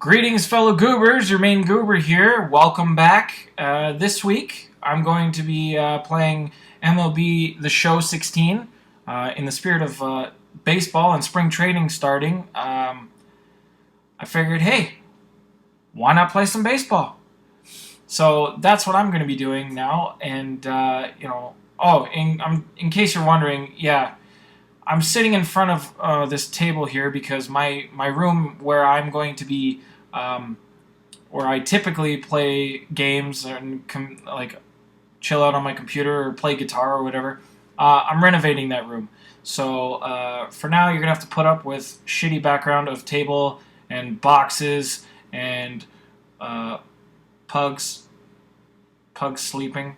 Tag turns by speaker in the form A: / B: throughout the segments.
A: Greetings, fellow goobers. Your main goober here. Welcome back. This week, I'm going to be playing MLB The Show 16 in the spirit of baseball and spring training starting. I figured, hey, why not play some baseball? So that's what I'm going to be doing now. And in case you're wondering, yeah, I'm sitting in front of this table here because my room where I'm going to be, where I typically play games and chill out on my computer or play guitar or whatever, I'm renovating that room. So for now, you're going to have to put up with shitty background of table and boxes and pugs sleeping.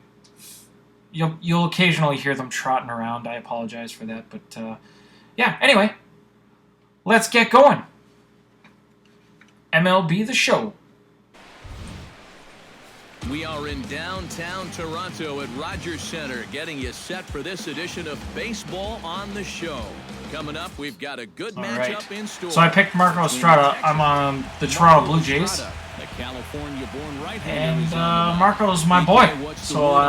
A: You'll occasionally hear them trotting around. I apologize for that, but yeah. Anyway, let's get going. MLB The Show.
B: We are in downtown Toronto at Rogers Centre, getting you set for this edition of Baseball on the Show. Coming up, we've got a good matchup in store.
A: So I picked Marco Estrada. I'm on the Toronto Blue Jays.
B: The California-born
A: And Marco's my boy. So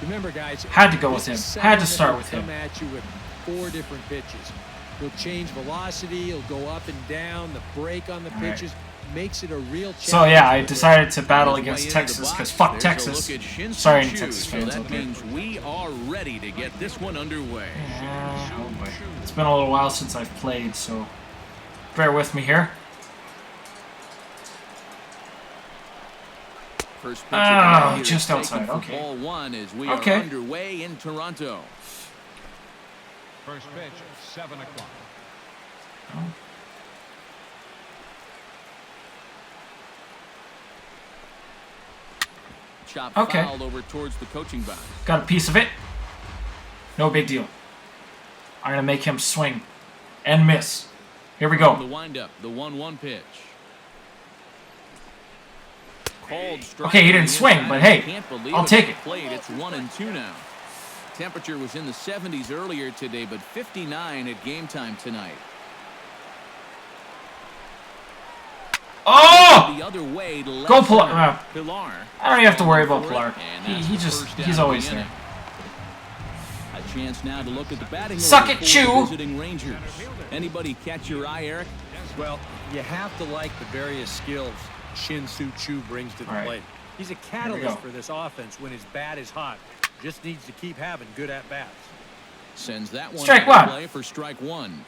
C: remember, guys,
A: had to go with him. Had to start with him.
C: Come at you with 4 different pitches. He'll change velocity. He'll go up and down. The break on the pitches makes it a real challenge.
A: So yeah, I decided to battle against Texas because fuck Texas. Sorry, Texas fans.
B: So that means we are ready to get this one underway.
A: Oh boy, it's been a little while since I've played, so bear with me here. Oh, just outside. Okay.
B: Ball 1 as we are underway in Toronto.
D: First pitch, 7 o'clock.
A: Oh.
B: Chop fouled over towards the coaching box.
A: Got a piece of it. No big deal. I'm gonna make him swing and miss. Here we go.
B: The windup, the 1-1 pitch.
A: Okay, he didn't swing, but hey, I'll take it.
B: It's 1-2 now. Temperature was in the 70s earlier today, but 59 at game time tonight.
A: Oh!
B: The other way to
A: Go Pilar.
B: Pilar.
A: I don't even have to worry about Pilar. He's always there.
B: A chance now to look at the batting.
A: Suck it, Chew.
B: Visiting Rangers. Anybody catch your eye, Eric?
C: Well, you have to like the various skills Shin-Soo Choo brings to the plate. He's a catalyst for this offense when his bat is hot. Just needs to keep having good at-bats.
B: Sends that one
A: strike
B: to
A: one.
B: Play for strike 1.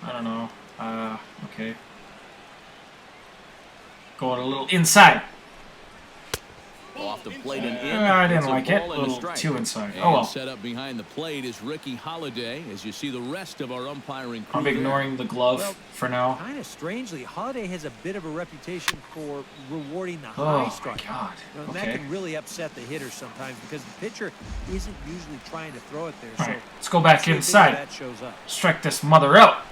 A: I don't know. Okay. Going a little inside.
B: Off the plate and in.
A: I didn't like it. A little too inside.
B: And
A: oh well.
B: Set up behind the plate is Ricky Holiday. As you see the rest of our umpiring crew.
A: I'm ignoring the glove for now.
C: Kind of strangely, Holiday has a bit of a reputation for rewarding the high strike.
A: God.
C: And that can really upset the hitter sometimes because the pitcher isn't usually trying to throw it there.
A: All right, let's go back inside.
C: That shows up.
A: Strike this mother out.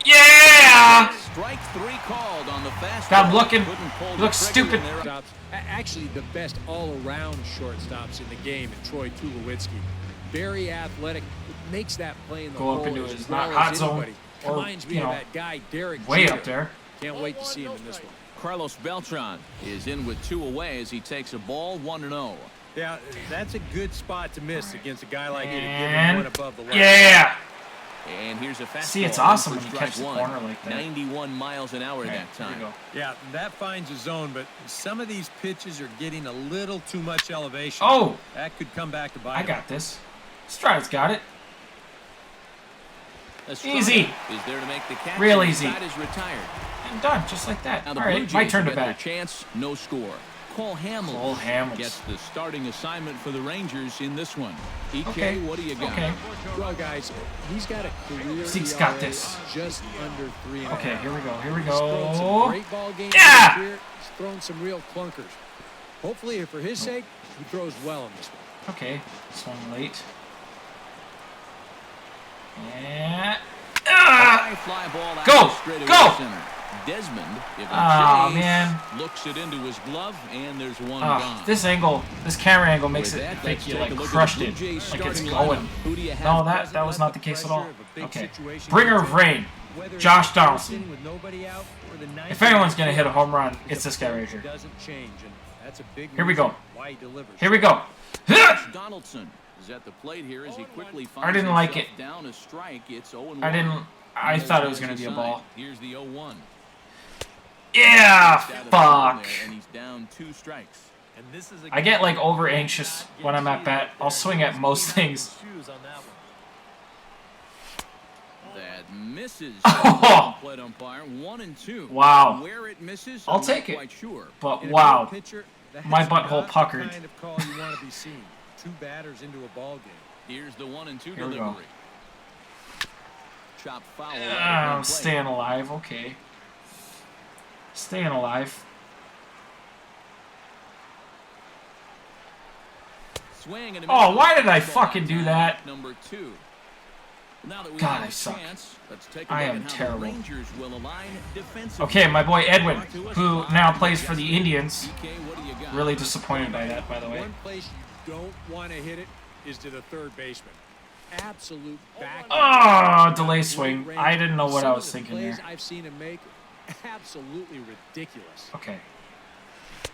A: Yeah!
B: Strike 3 called on the fast.
A: God, looks stupid.
C: Actually, the best all-around shortstops in the game, and Troy Tulowitzki. Very athletic. It makes that play in the
A: go
C: hole
A: up into
C: as
A: his
C: well
A: hot
C: as
A: zone,
C: anybody.
A: or
C: Reminds me of that guy, Derek
A: way
C: Jeter.
A: up there.
C: Can't wait to see him in this one.
B: Carlos Beltran is in with 2 away as he takes a ball 1-0.
C: Yeah, that's a good spot to miss against a guy like you to give him
A: And
C: one above the line.
A: yeah.
B: And here's a fastball.
A: See, it's awesome when you catch the corner like that.
B: 91 miles an hour that time.
C: Yeah, that finds a zone, but some of these pitches are getting a little too much elevation.
A: Oh!
C: That could come back to bite him.
A: I got this. Strada's got it.
B: Estrada
A: Easy.
B: is there to make the catch.
A: Real easy.
B: Is retired.
A: And done, just like that.
B: Now
A: All right, my turn to bat.
B: Chance, no score. Cole Hamels gets the starting assignment for the Rangers in this one. EK, what do you got?
A: Okay.
C: Well, guys, he's got a career
A: Zeke's got this.
C: Just under 3.5.
A: Okay, here we go. Here we
C: He's thrown some
A: go.
C: great ball games
A: Yeah!
C: this year. He's thrown some real clunkers. Hopefully, for his sake, he throws well in this one.
A: Okay, swung late. Yeah.
B: Fly ball out
A: Go! Go!
B: center. Desmond, if
A: man.
B: looks it into his glove, and there's one gone.
A: This angle, this camera angle makes it think you like crushed it, like it's going. No, that was not the case at all. Okay, bringer of rain.
C: Whether
A: Josh
C: it's
A: Donaldson.
C: inning with nobody out or the ninth
A: If anyone's gonna
C: inning,
A: hit a home run, it's this guy right here.
C: doesn't change, and that's a big
A: Here we
C: reason
A: go.
C: why he delivers.
A: Here we go.
B: Donaldson is at the plate here as he quickly
A: I
B: finds
A: didn't like
B: himself
A: it.
B: down a strike. It's 0-1.
A: I thought it was gonna be a ball.
B: Here's the 0-1.
A: Yeah,
B: Out of the
A: fuck.
B: zone there, and he's down 2 strikes.
C: And this is
A: I get like over anxious when I'm at bat. I'll swing at most things.
B: That misses.
A: Oh.
B: Plate umpire 1-2.
A: Wow.
B: Where it misses,
A: I'll
B: I'm
A: take
B: not
A: it.
B: quite sure.
A: But
C: In a
A: wow,
C: good pitcher, that's
A: my butthole
C: not the
A: puckered.
C: kind of call you want to be seeing. 2 batters into a ball game.
B: Here's the 1-2
A: Here we
B: delivery.
A: go.
B: Chop foul. right
A: I'm
B: at play.
A: staying alive. Okay, staying alive.
B: Swing and a
A: Oh,
B: miss.
A: why did I
B: Ball
A: fucking do
B: time,
A: that?
B: Number 2. Now that we
A: God,
B: have
A: I
B: a
A: suck.
B: chance, let's take a
A: I
B: look
A: am
B: at how
A: terrible.
B: the Rangers will align defensively.
A: Okay, my boy Edwin,
B: Brought to us
A: who
B: by
A: now plays for the Indians.
B: DK, what do you got?
A: Really disappointed by that, by the way.
C: One place you don't want to hit it is to the third baseman. Absolute back.
A: Oh, delay swing. I didn't know what
C: Some
A: I
C: of
A: was
C: the
A: thinking
C: plays
A: there.
C: I've seen him make absolutely ridiculous.
A: Okay.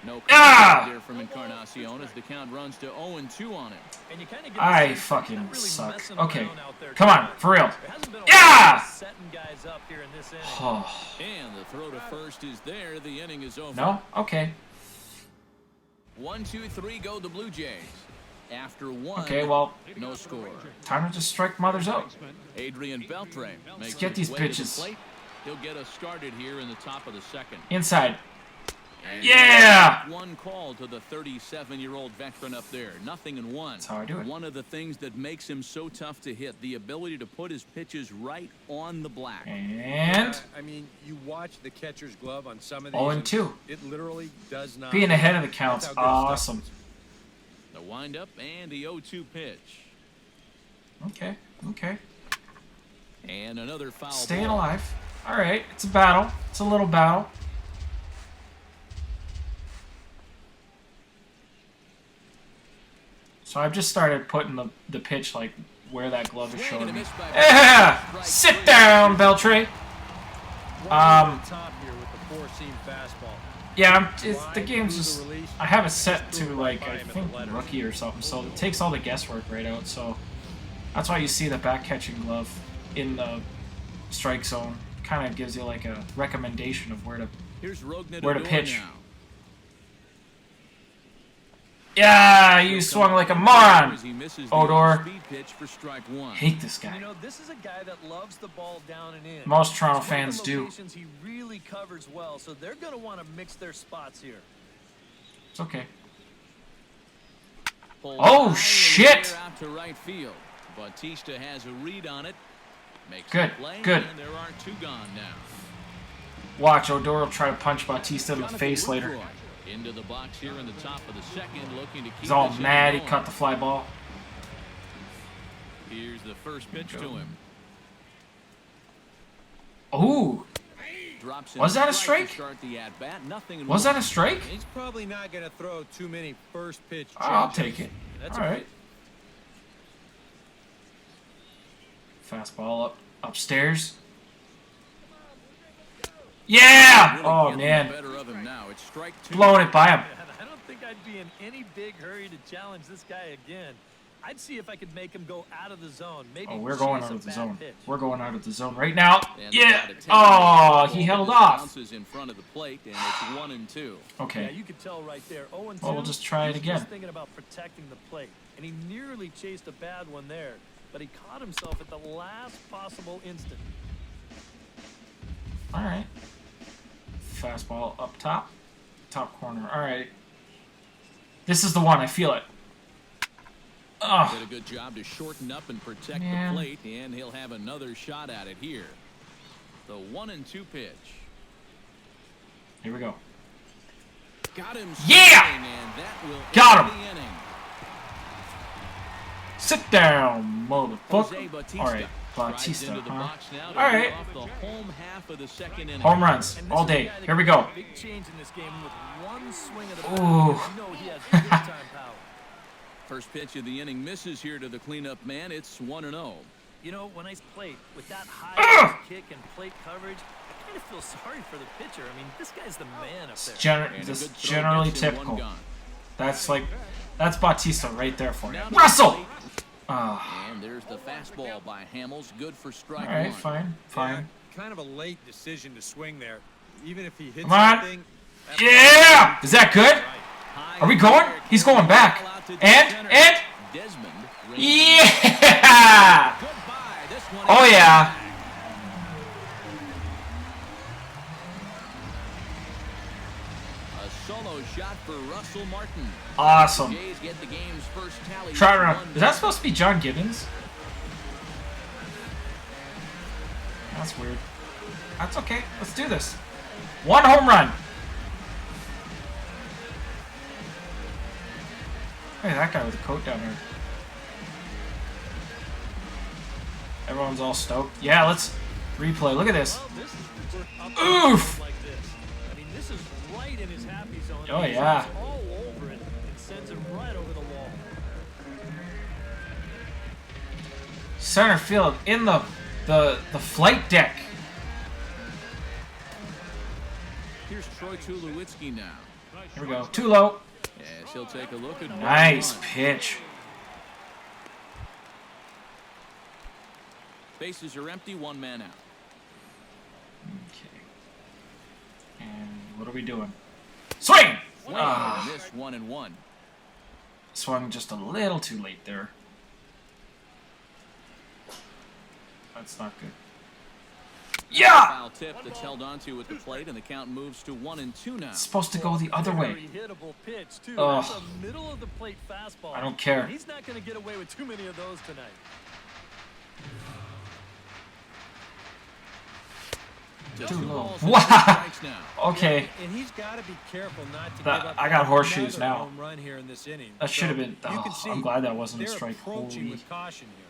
B: No
A: Ah!
B: there from Encarnacion as the count runs to 0-2 on him.
E: And you kind of get
A: I
E: the sense
A: fucking
E: they're not really
A: suck.
E: messing
A: Okay.
E: around out there
A: Come
E: too
A: on,
E: much.
A: for real.
E: There hasn't been a
A: Yeah!
E: lot of setting guys up here in this inning.
A: Oh,
B: And the throw to first is there. The inning is over.
A: no? Okay.
B: 1, 2, 3 go the Blue Jays. After 1,
A: Okay, well,
B: no score.
A: time to just strike mothers out.
B: Adrian Beltre makes
A: get
B: his
A: these
B: way to the
A: bitches.
B: plate. He'll get us started here in the top of the second.
A: Inside.
B: And
A: Yeah!
B: one call to the 37-year-old veteran up there. 0-1.
A: That's how I do it.
B: One of the things that makes him so tough to hit, the ability to put his pitches right on the black.
A: And
C: I mean, you watch the catcher's glove on some of these.
A: 0-2.
C: It literally does not.
A: Being ahead of the count's
C: That's how good stuff
A: awesome.
B: The windup and the 0-2 pitch.
A: Okay, okay.
B: And another foul
A: Staying
B: ball.
A: alive. Alright, it's a battle. It's a little battle. So I've just started putting the pitch like where that glove is
B: Swing and
A: showing
B: a
A: me.
B: miss by
A: Yeah!
B: Strike
A: Sit
B: 3.
A: down, Beltre.
C: Right over the top here with the 4-seam fastball.
A: Yeah, the game's just... I have it set to like, I think, rookie or something, so it takes all the guesswork right out, so... That's why you see the back-catching glove in the strike zone. Kind of gives you like a recommendation of where to
B: Here's Rogna
A: Where to
B: Odor
A: pitch.
B: now.
A: Yeah, you swung like a moron.
B: As he misses the
A: Odor.
B: off-speed pitch for strike 1.
A: Hate this
E: You
A: guy.
E: know, this is a guy that loves the ball down and in.
A: Most Toronto
E: It's one of
A: fans
E: the
A: do.
E: locations he really covers well, so they're going to want to mix their spots here.
A: It's okay.
B: Pulled
A: Oh,
B: high in the
A: shit!
B: air out to right field. Bautista has a read on it. Makes
A: Good,
B: the play,
A: good.
B: And there are 2 gone now.
A: Watch, Odor will try to punch Bautista in the
B: Jonathan
A: face later.
B: Lucroy into the box here in the top of the second, looking to keep
A: He's all
B: this inning
A: mad he
B: going.
A: caught the fly ball.
B: Here's the first pitch to him.
A: Ooh,
B: Drops in
A: Was that a
B: strike to
A: strike?
B: start the at-bat. Nothing in
A: was
B: one.
A: that a strike?
C: He's probably not going to throw too many first pitch changes.
A: I'll take it.
C: That's
A: All
C: a
A: right. Fastball upstairs. Yeah!
B: Really
A: Oh
B: getting the
A: man,
B: better of him now. It's strike 2.
A: blowing it by him.
E: And I don't think I'd be in any big hurry to challenge this guy again. I'd see if I could make him go out of the zone. Maybe
A: Oh, we're going
E: chase
A: out
E: a
A: of the
E: bad
A: zone.
E: pitch.
A: We're going out of the zone right now.
B: And they
A: Yeah.
B: try to take
A: Oh,
B: it.
A: he held
B: Ball
A: off.
B: bounces in front of the plate, and it's 1-2.
E: Yeah,
A: Okay.
E: you could tell right there. 0-2.
A: Well, we'll just try it
E: He's
A: again.
E: just thinking about protecting the plate, and he nearly chased a bad one there, but he caught himself at the last possible instant.
A: All right. Fastball up top, top corner. All right. This is the one. I feel it.
B: Did
A: Oh,
B: a good job to shorten up and protect
A: Man.
B: the plate, and he'll have another shot at it here. The 1-2 pitch.
A: here we go.
B: Got him.
A: Yeah!
B: swinging, and that will
A: Got
B: end
A: him.
B: the inning.
A: Sit down,
B: Jose
A: motherfucker.
B: Bautista
A: All right,
B: drives
A: Bautista,
B: into the
A: huh?
B: box now to
A: All
B: lead
A: right.
B: off the home half of the second inning.
A: Home runs
E: And this
A: all
E: is a
A: day.
E: guy that
A: Here we
E: can
A: go.
E: make a Big change in this game with one swing of the bat.
A: Ooh.
E: You know he has big time power.
B: First pitch of the inning misses here to the cleanup man. It's 1-0.
E: You know, when I plate with that high kick and plate coverage, I kind of feel sorry for the pitcher. I mean, this guy's the man up there.
A: This is generally typical. That's Bautista right there for you. Russell!
B: And there's the fastball by Hamels, good for strike one.
A: All right, fine.
C: Yeah, kind of a late decision to swing there. Even if he hits
A: Come on.
C: something.
A: Yeah! Is that good? Are we going? He's going back. And
B: Desmond.
A: yeah! Oh yeah.
B: A solo shot for Russell Martin.
A: Awesome.
B: Jays get the game's first tally.
A: Try to run. Is that supposed to be John Gibbons? That's weird. That's okay. Let's do this. 1 home run. Hey, that guy with the coat down there. Everyone's all stoked. Yeah, let's replay. Look at this. Oof!
E: Like this. I mean, this is right in his happy zone.
A: Oh yeah.
E: He's all over it and sends it right over the wall.
A: Center field in the flight deck.
B: Here's Troy Tulowitzki now.
A: Here we go. Too low.
B: Yes, he'll take a look at
A: Nice
B: 1-1.
A: pitch.
B: Bases are empty, 1 man out.
A: Okay. And what are we doing? Swing!
B: Swing
A: Ah.
B: and miss, 1-1.
A: Swung just a little too late there. That's not good. Yeah!
B: Foul tip that's held onto at the plate, and the count moves to 1-2 now.
A: It's supposed to go the other way.
E: Very hittable pitch too.
A: Ugh.
E: That's a middle of the plate fastball.
A: I don't care.
E: He's not going to get away with too many of those tonight.
B: Just
A: Too
B: two
A: low.
B: balls and
A: Wow.
B: 2 strikes now.
A: Okay.
C: And he's got to be careful not to
A: That-
C: give up.
A: I got horseshoes
C: another
A: now.
C: home run here in this inning.
A: That should have been.
C: You can
A: Oh,
C: see
A: I'm glad that wasn't a
C: they're
A: strike.
C: approaching
A: Holy.
C: with caution here.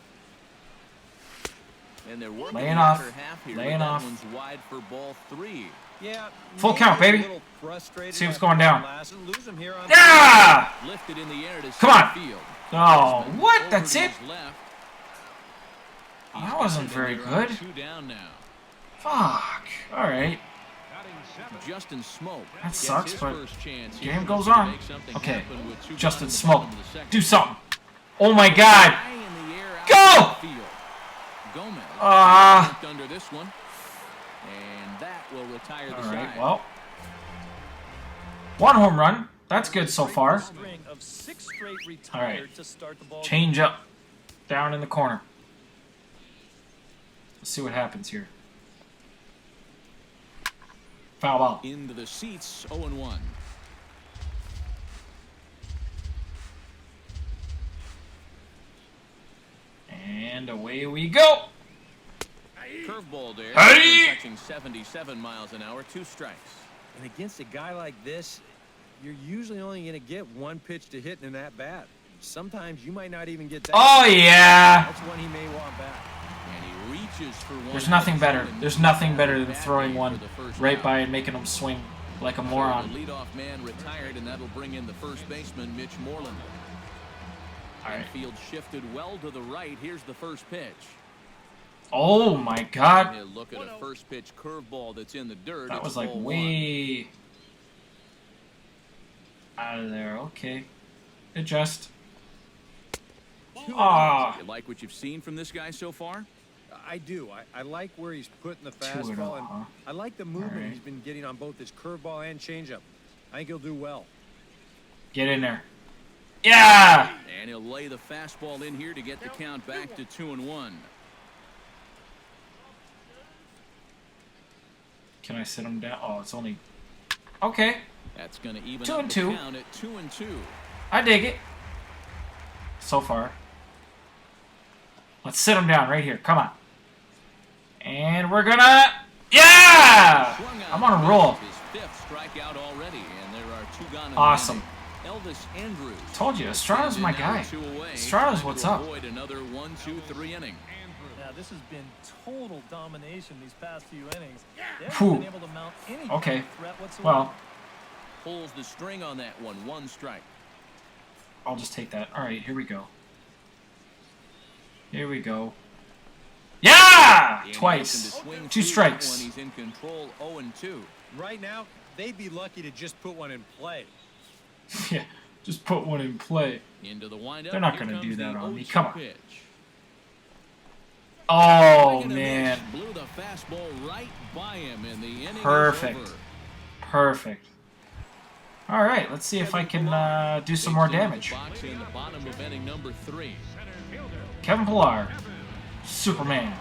B: And they're working
A: Laying
B: the
A: off.
B: latter half here.
A: Laying
B: That
A: off.
B: one's wide for ball 3.
C: Yeah.
A: Full
C: maybe
A: count,
C: a
A: baby.
C: little frustrated
A: See what's
C: after
A: going
C: that
A: down.
C: last and lose him here on
A: Yeah!
B: Lifted in the air to
A: Come on.
B: center field.
A: Oh,
B: Desmond
A: what?
B: over
A: That's
B: to
A: it?
B: his left.
A: That wasn't very good.
B: 2 down now.
A: Fuck. All right.
B: Justin Smoke.
A: That
B: gets
A: sucks,
B: his
A: but
B: first chance here
A: game goes
B: to
A: on.
B: make something
A: Okay.
B: happen with 2
A: Justin
B: gone in the
A: Smoke.
B: bottom of the second.
A: Do something. Oh my God.
B: High in the air out
A: Go!
B: to the field. Gomez jumped under this one, and that will retire the
A: All
B: side.
A: right. Well, 1 home run. That's good so far.
E: String of 6 straight retired
A: All right.
E: to start the ball.
A: Change up. Down in the corner. Let's see what happens here. Foul ball.
B: Into the seats, 0-1.
A: And away we go.
B: Curveball there.
A: Hey!
B: Touching 77 miles an hour, 2 strikes.
C: And against a guy like this, you're usually only going to get 1 pitch to hit in that bat. Sometimes you might not even get that.
A: Oh yeah.
C: That's one he may want back.
B: And he reaches for one.
A: There's nothing better. There's nothing better than throwing one right by and making him swing like a
B: The
A: moron.
B: leadoff man retired, and that'll bring in the first baseman, Mitch Moreland.
A: All right.
B: Infield shifted well to the right. Here's the first pitch.
A: Oh my God.
B: He'll look at a first pitch curveball that's in the dirt.
A: That
B: It's
A: was like
B: ball 1.
A: way out of there. Okay. Adjust. Ah.
B: You like what you've seen from this guy so far?
C: I do. I like where he's putting the
A: 2-0,
C: fastball, and
A: huh?
C: I like the movement
A: All right.
C: he's been getting on both his curveball and changeup. I think he'll do well.
A: Get in there. Yeah.
B: And he'll lay the fastball in here to get the count back to 2-1.
A: Can I sit him down? Oh, it's only. Okay.
B: That's going to even
A: 2
B: up
A: and
B: the
A: 2.
B: count at 2-2.
A: I dig it. So far. Let's sit him down right here. Come on. And we're gonna. Yeah!
B: Swung out.
A: I'm on a roll.
B: His 5th strikeout already, and there are 2 gone in the
A: Awesome.
B: inning. Elvis Andrews.
A: Told you, Estrada's my guy. Estrada's what's up.
B: Avoid another 1-2-3 inning.
E: Yeah, this has been total domination these past few innings. They
A: Phew.
E: haven't been able to mount any kind
A: Okay.
E: of threat whatsoever.
A: Well,
B: Pulls the string on that one. 1 strike.
A: I'll just take that. All right, here we go. Here we go. Yeah!
B: And
A: Twice.
B: looking to swing
A: 2
B: through
A: strikes.
B: that one. He's in control 0-2.
C: Right now, they'd be lucky to just put one in play.
A: Yeah, just put one in play.
B: Into the windup.
A: They're not
B: Here
A: going to do
B: comes
A: that
B: the
A: on me.
B: 0-2
A: Come on.
B: pitch.
A: Oh,
B: Swing and a
A: man.
B: miss. Blew the fastball right by him, and the inning is
A: Perfect.
B: over.
A: Perfect. All right, let's see if I can do some more damage.
B: Box in the bottom of inning number 3.
A: Kevin Pillar. Superman.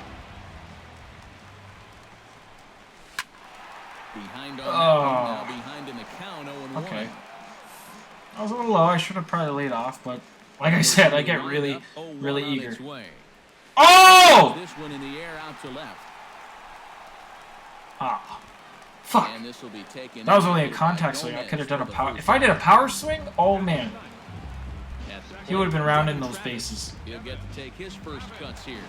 B: Behind on that one, now behind in the count, 0-1.
A: Okay. I was a little low. I should have probably laid off, but like I said, I get really, really eager. Oh!
B: This one in the air out to left.
A: Ah. Fuck.
B: And this will be taken.
A: That was only a contact swing. I could have done a power. If I did a power swing, oh man. He would have been rounding those bases.
B: He'll get to take his first cuts here.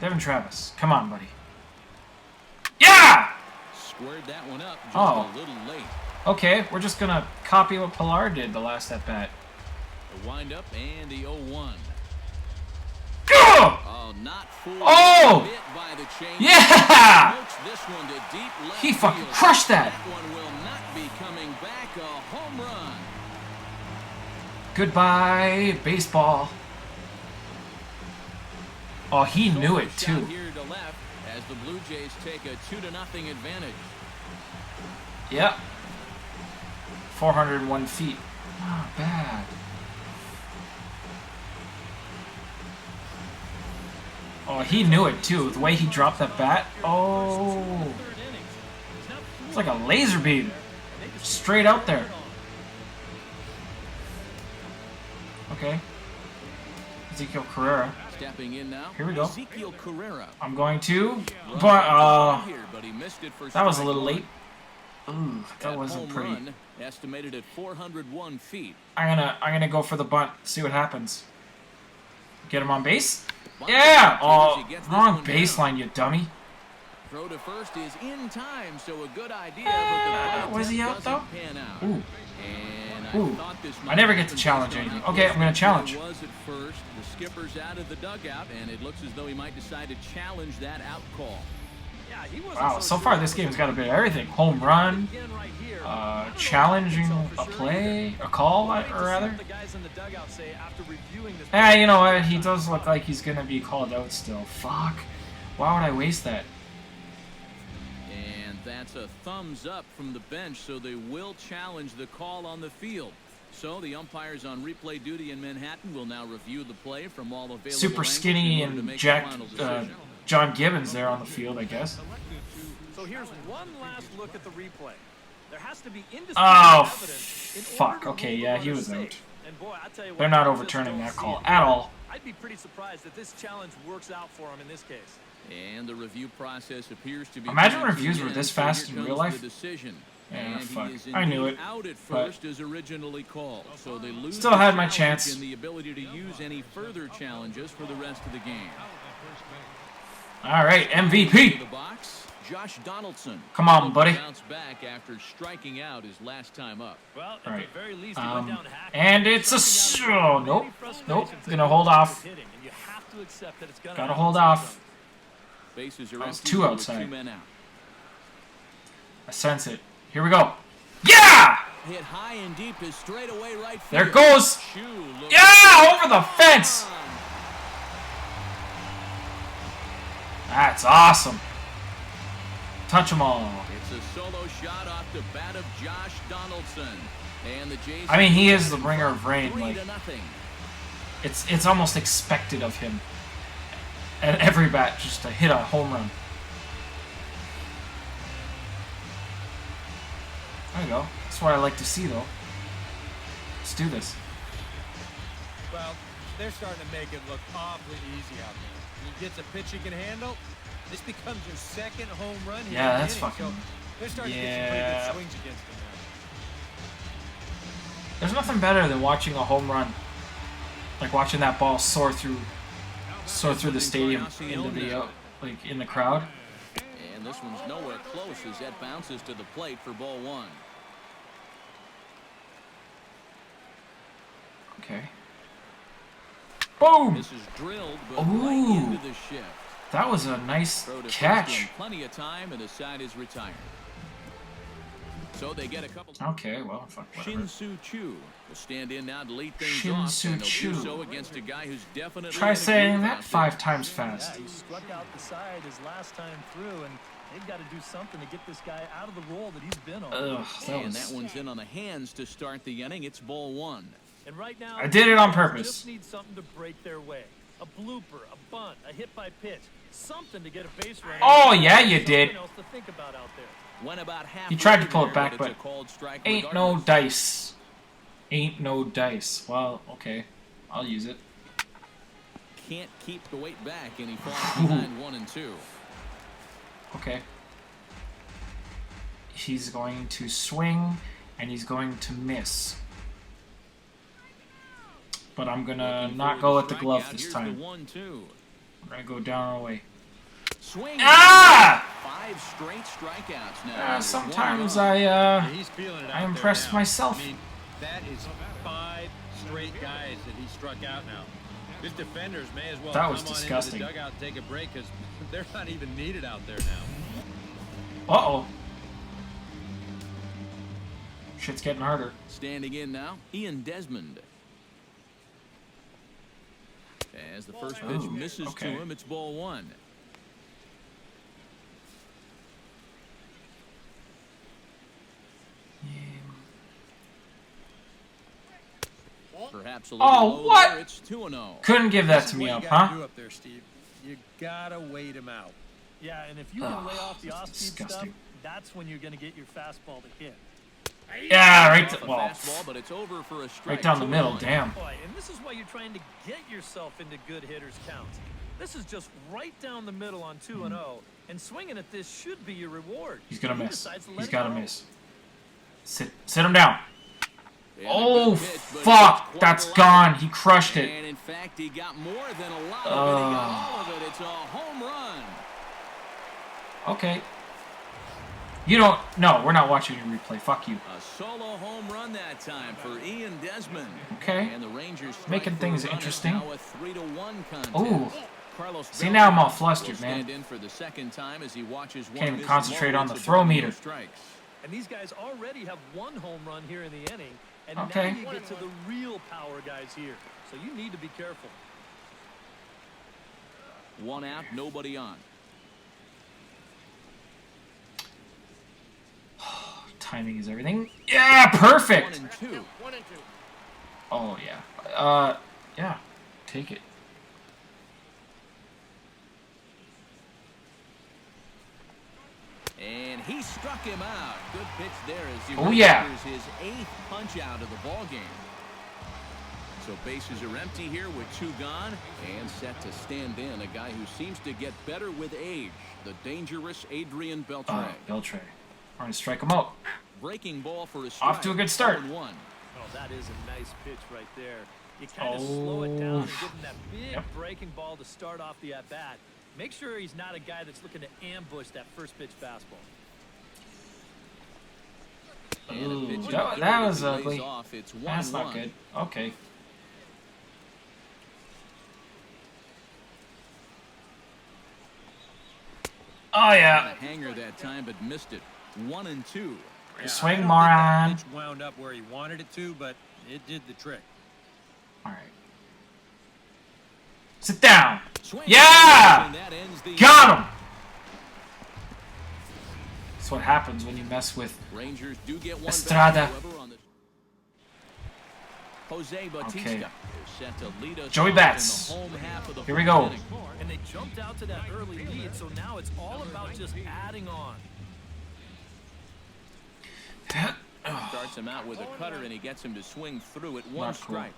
A: Devin Travis. Come on, buddy. Yeah!
B: Squared that one up just
A: Oh.
B: a little late.
A: Okay, we're just going to copy what Pillar did the last at-bat.
B: The windup and the 0-1.
A: Go!
B: Oh, not fooled.
A: Oh!
B: Hit by the change.
A: Yeah!
B: Smokes this one to deep left
A: He fucking
B: field.
A: crushed that.
B: That one will not be coming back. A home run.
A: Goodbye, baseball. Oh, he knew it
B: Shot
A: too.
B: Here to left as the Blue Jays take a 2-0 advantage.
A: Yep. 401 feet. Not bad. Oh, he knew it too. The way he dropped that bat. Oh. It's like a laser beam. Straight out there. Okay. Ezekiel Carrera.
B: Stepping in now.
A: Here we go.
B: Ezekiel Carrera.
A: I'm going to.
B: Run
A: But,
B: here, but he missed it for
A: that was a
B: strike
A: little
B: one.
A: late. Ooh, that wasn't
B: home
A: pretty.
B: Run, estimated at 401 feet.
A: I'm gonna go for the bunt. See what happens. Get him on base.
B: Bunt
A: Yeah.
B: as
A: Oh,
B: he gets this
A: wrong
B: one down.
A: baseline, you dummy.
B: Throw to first is in time, so a good idea. But the
A: was he
B: attempt
A: out,
B: doesn't pan out.
A: Ooh.
B: And I
A: Ooh.
B: thought this
A: I
B: might
A: never get
B: happen
A: to challenge
B: based on
A: anything.
B: how
A: Okay, I'm gonna
B: close the
A: challenge.
B: play was at first. The skipper's out of the dugout, and it looks as though he might decide to challenge that out call.
E: Yeah, he wasn't
A: Wow, so far this game's got a bit of everything. Home run,
E: Again right here.
A: challenging a play, a call, or rather.
E: The guys in the dugout say after reviewing this.
A: You know what? He does look like he's gonna be called out still. Fuck. Why would I waste that?
B: And that's a thumbs up from the bench, so they will challenge the call on the field. So the umpires on replay duty in Manhattan will now review the play from all available
A: Super
B: angles
A: skinny
B: in order to
A: and
B: make the
A: jacked
B: final decision.
A: John Gibbons there on the field, I guess.
E: So here's one last look at the replay. There has to be indisputable
A: Oh,
E: evidence in
A: fuck.
E: order to
A: Okay,
E: rule
A: yeah,
E: the
A: he
E: runner
A: was
E: safe.
A: out.
E: And boy, I tell you what,
A: They're not
E: I just
A: overturning
E: don't
A: that
E: see
A: call
E: it.
A: at all.
E: I'd be pretty surprised if this challenge works out for him in this case.
B: And the review process appears to be.
A: Imagine
B: coming to
A: reviews
B: an
A: were
B: end,
A: this
B: so here
A: fast in
B: comes
A: real
B: the
A: life.
B: decision.
A: Yeah,
B: And
A: fuck.
B: he is
A: I knew
B: indeed
A: it,
B: out at
A: but
B: first as originally called. So they lose
A: still
B: the
A: had my
B: challenge
A: chance.
B: and the ability to use any further challenges for the rest of the game.
A: All right,
B: To
A: MVP.
B: the box, Josh Donaldson.
A: Come on, buddy.
B: Bounce back after striking out his last time up.
E: Well, at
A: Right.
E: the very least, he went down happy.
A: And it's a oh, nope, nope. Gonna hold off.
E: Hitting, and you have to accept that it's gonna
A: Gotta
E: happen
A: hold
E: sometimes.
A: off.
B: Bases are
A: That's
B: empty
A: two
B: with
A: outside.
B: 2 men out.
A: I sense it. Here we go. Yeah!
B: Hit high and deep is straight away right field.
A: There it goes.
B: Shue looks
A: Yeah! Over the fence. That's awesome. Touch them all.
B: It's a solo shot off the bat of Josh Donaldson. And the Jays.
A: I mean, he is the bringer of rain.
B: 3-0.
A: Like, it's almost expected of him at every bat just to hit a home run. There you go. That's what I like to see, though. Let's do this.
C: Well, they're starting to make it look awfully easy out there. He gets a pitch he can handle. This becomes their second home run here.
A: Yeah,
C: in the
A: that's
C: inning,
A: fucking.
C: so they're starting to get some
A: Yeah.
C: pretty good swings against him now.
A: There's nothing better than watching a home run. Like watching that ball soar through the stadium into the like in the crowd.
B: And this one's nowhere close as that bounces to the plate for ball 1.
A: Okay. Boom!
B: This is drilled, but right
A: Ooh.
B: into the shift.
A: That was a nice
B: Throw to first
A: catch.
B: in plenty of time, and the side is retired. So they get a couple.
A: Okay, well, fuck, whatever.
B: Shin-Soo Choo will stand in now to lead things
A: Shin-Soo
B: off, and
A: Choo.
B: he'll do so against a guy who's definitely
A: Try
B: in a
A: saying
B: groove
A: that
B: out
A: 5
B: there.
A: times fast.
E: Yeah, he struck out the side his last time through, and they've got to do something to get this guy out of the role that he's been on.
A: Ugh,
B: And that one's in on the hands to start the inning. It's ball 1.
E: And right now,
A: I did it on
E: the
A: purpose.
E: Just need something to break their way. A blooper, a bunt, a hit by pitch, something to get a base runner.
A: Oh, yeah, you
E: Something
A: did.
E: else to think about out there.
B: Went about half
A: He tried to pull
B: there,
A: it back,
B: it's
A: but
B: a called strike
A: ain't no
B: regardless.
A: dice. Ain't no dice. Well, okay. I'll use it.
B: Can't keep the weight back, and he falls behind 1 and 2.
A: Okay. He's going to swing, and he's going to miss. But I'm gonna
B: Looking
A: not
B: for
A: go
B: the
A: at the glove
B: strikeout.
A: this
B: Here's
A: time.
B: the 1-2.
A: We're gonna go down our way.
B: Swing.
A: Ah!
B: 5 straight strikeouts now.
A: Sometimes
C: He's feeling it out
A: I
C: there
A: impress
C: now.
A: myself.
C: I mean, that is 5 straight guys that he struck out now. His defenders may as well
A: That
C: come
A: was
C: on
A: disgusting.
C: into the dugout and take a break because they're not even needed out there now.
A: Uh-oh. Shit's getting harder.
B: Standing in now, Ian Desmond. As the first pitch
A: Ooh,
B: misses
A: okay.
B: to him, it's ball 1. Perhaps a little
A: Oh,
B: low
A: what?
B: there. It's 2-0.
A: Couldn't give that
C: This
A: to
C: is
A: me
C: what
A: up,
C: you gotta
A: huh?
C: do up there, Steve. You gotta wait him out.
E: Yeah, and if you can lay off the
A: that's
E: off-speed stuff,
A: disgusting.
E: that's when you're going to get your fastball to hit.
A: Yeah, right.
B: Off a
A: Well,
B: fastball, but it's over for a strike.
A: right down the middle.
B: 2-1.
A: Damn.
E: Boy, and this is why you're trying to get yourself into good hitters' counts. This is just right down the middle on 2-0, and swinging at this should be your reward.
A: He's gonna
E: He
A: miss.
E: decides to let
A: He's
E: it
A: gotta
E: go.
A: miss. Sit him down.
B: And a
A: Oh,
B: good pitch, but
A: fuck.
B: it's quite
A: That's
B: a lot.
A: gone. He crushed it.
B: And in fact, he got more than a lot of it. He got all of it. It's a home run.
A: Okay. You don't... No, we're not watching your replay. Fuck you.
B: A solo home run that time for Ian Desmond.
A: Okay.
B: And the Rangers strike
A: Making
B: for
A: things
B: a run.
A: interesting.
B: It's now a 3-1 contest.
A: Ooh.
B: Carlos
A: See, now I'm all
B: Beltran
A: flustered,
B: will stand
A: man.
B: in for the second time as he watches one
A: Can't even
B: of his
A: concentrate on the
B: moments
A: throw
B: of
A: meter.
B: strikes.
E: And these guys already have 1 home run here in the inning, and
A: Okay.
E: now you get to the real power guys here. So you need to be careful.
B: 1 out, nobody on.
A: Timing is everything. Yeah, perfect.
B: 1-2.
A: Oh, yeah. Yeah. Take it.
B: And he struck him out. Good pitch there as he
A: Oh, yeah.
B: registers his 8th punch out of the ball game. So bases are empty here with 2 gone and set to stand in a guy who seems to get better with age, the dangerous Adrian Beltre.
A: Beltray. We're going to strike him out.
B: Breaking ball for a strike.
A: Off to a good start.
B: 0-1.
E: Oh, that is a nice pitch right there. You kind of slow it down and give him that big breaking ball to start off the at-bat. Make sure he's not a guy that's looking to ambush that first pitch fastball.
B: And a
A: Ooh,
B: pitch
A: that was
B: lays
A: ugly.
B: off. It's 1-1.
A: That's not good. Okay. Oh, yeah.
B: A hanger that time, but missed it. 1-2.
A: Swing,
C: I don't think
A: moron.
C: that pitch wound up where he wanted it to, but it did the trick.
A: All right. Sit down.
B: Swing.
A: Yeah!
B: And that ends the
A: Got him. That's what happens when you mess with
B: Rangers do get one
A: Estrada.
B: back, however, on the Jose Bautista
A: Okay.
B: is set to lead us
A: Joey
B: off
A: Bats.
B: in the home half of the
A: Here we
B: first
A: go.
B: inning.
E: And they jumped out to that early lead, so now it's all about just adding on.
B: Starts him out with a cutter, and he gets him to swing through at 1
A: Not cool.
B: strike.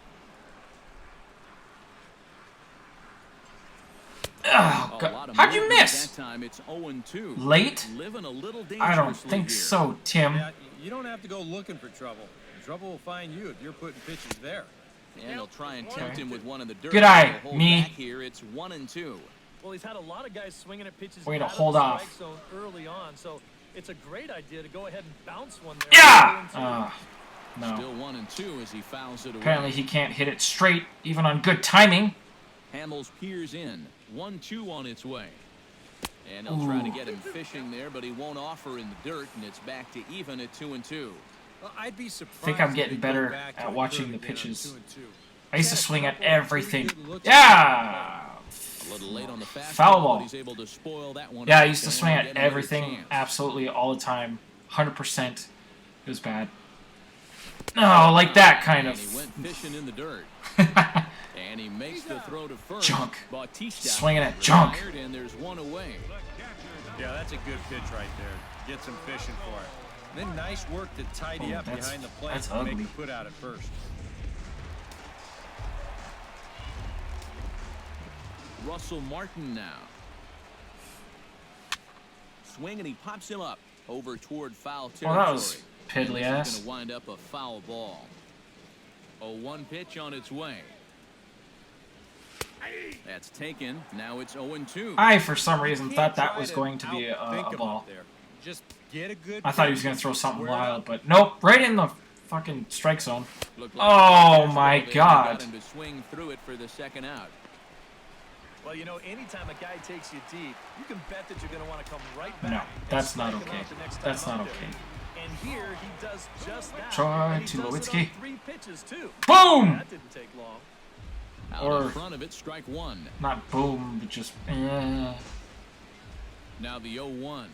A: Oh,
B: A
A: God.
B: lot of
A: How'd you
B: movement
A: miss?
B: That time it's 0-2.
A: Late?
B: Living a little
A: I don't
B: dangerously
A: think
B: here.
A: so, Tim.
C: Yeah, you don't have to go looking for trouble. Trouble will find you if you're putting pitches there.
B: And they'll try and tempt him with one in the dirt.
A: Good eye,
B: He'll hold
A: me.
B: back here. It's 1-2.
E: Well, he's had a lot of guys swinging at pitches
A: Way to
E: out of
A: hold
E: the
A: off.
E: strike zone early on, so it's a great idea to go ahead and bounce one there.
A: Yeah! No.
B: Still 1-2 as he fouls it away.
A: Apparently he can't hit it straight, even on good timing.
B: Hamels peers in. 1-2 on its way. And he'll try to get him fishing there, but he won't offer in the dirt, and it's back to even at 2-2.
C: Well, I'd be surprised.
A: I think I'm getting
C: if they go
A: better
C: back to
A: at
C: the
A: watching
C: curve
A: the
C: again on
A: pitches.
C: 2-2.
A: I used to swing at everything.
C: Looks
A: Yeah!
B: A little late on the fastball,
A: Foul ball.
B: but he's able to spoil that one.
A: Yeah, I
B: up,
A: used to
B: and
A: swing
B: he'll
A: at
B: get another
A: everything
B: chance.
A: absolutely all the time. 100%. It was bad. No, like that kind
B: And
A: of.
B: he went fishing in the dirt. And he makes the throw to first.
A: Junk.
B: Bautista
A: Swinging at junk.
B: retired, and there's one away.
C: Yeah, that's a good pitch right there. Get some fishing for it. Then nice work to tidy up behind the plate
A: that's
C: and make
A: ugly.
C: it put out at first.
B: Russell Martin now. Swing, and he pops him up over toward foul
A: Well,
B: territory.
A: that was piddly
B: This is
A: ass.
B: going to wind up a foul ball. 0-1 pitch on its way. That's taken. Now it's 0-2.
A: I, for some reason,
C: You
A: thought
C: can't
A: that
C: try
A: was
C: to
A: going to be
C: outthink
A: a
C: 'em
A: ball.
C: up there. Just get a good
A: I thought he was
C: pitch,
A: going to throw something
C: square it
A: wild,
C: up.
A: but nope, right in the fucking strike zone.
B: Looked
A: Oh,
B: like
A: my
B: they
A: God.
B: got him to swing through it for the second out.
E: Well, you know, anytime a guy takes you deep, you can bet that you're going to want to come right back.
A: No,
E: and
A: that's not
E: strike him
A: okay.
E: out the next time
A: That's
E: up
A: not
E: there.
A: okay.
E: And here he does just that.
A: Try
E: And he does it on
A: Tulowitzki.
E: 3 pitches too.
A: Boom!
E: That didn't take long.
B: Out
A: Or-
B: in front of it, strike one.
A: Not boom, but just.
B: Now the 0-1.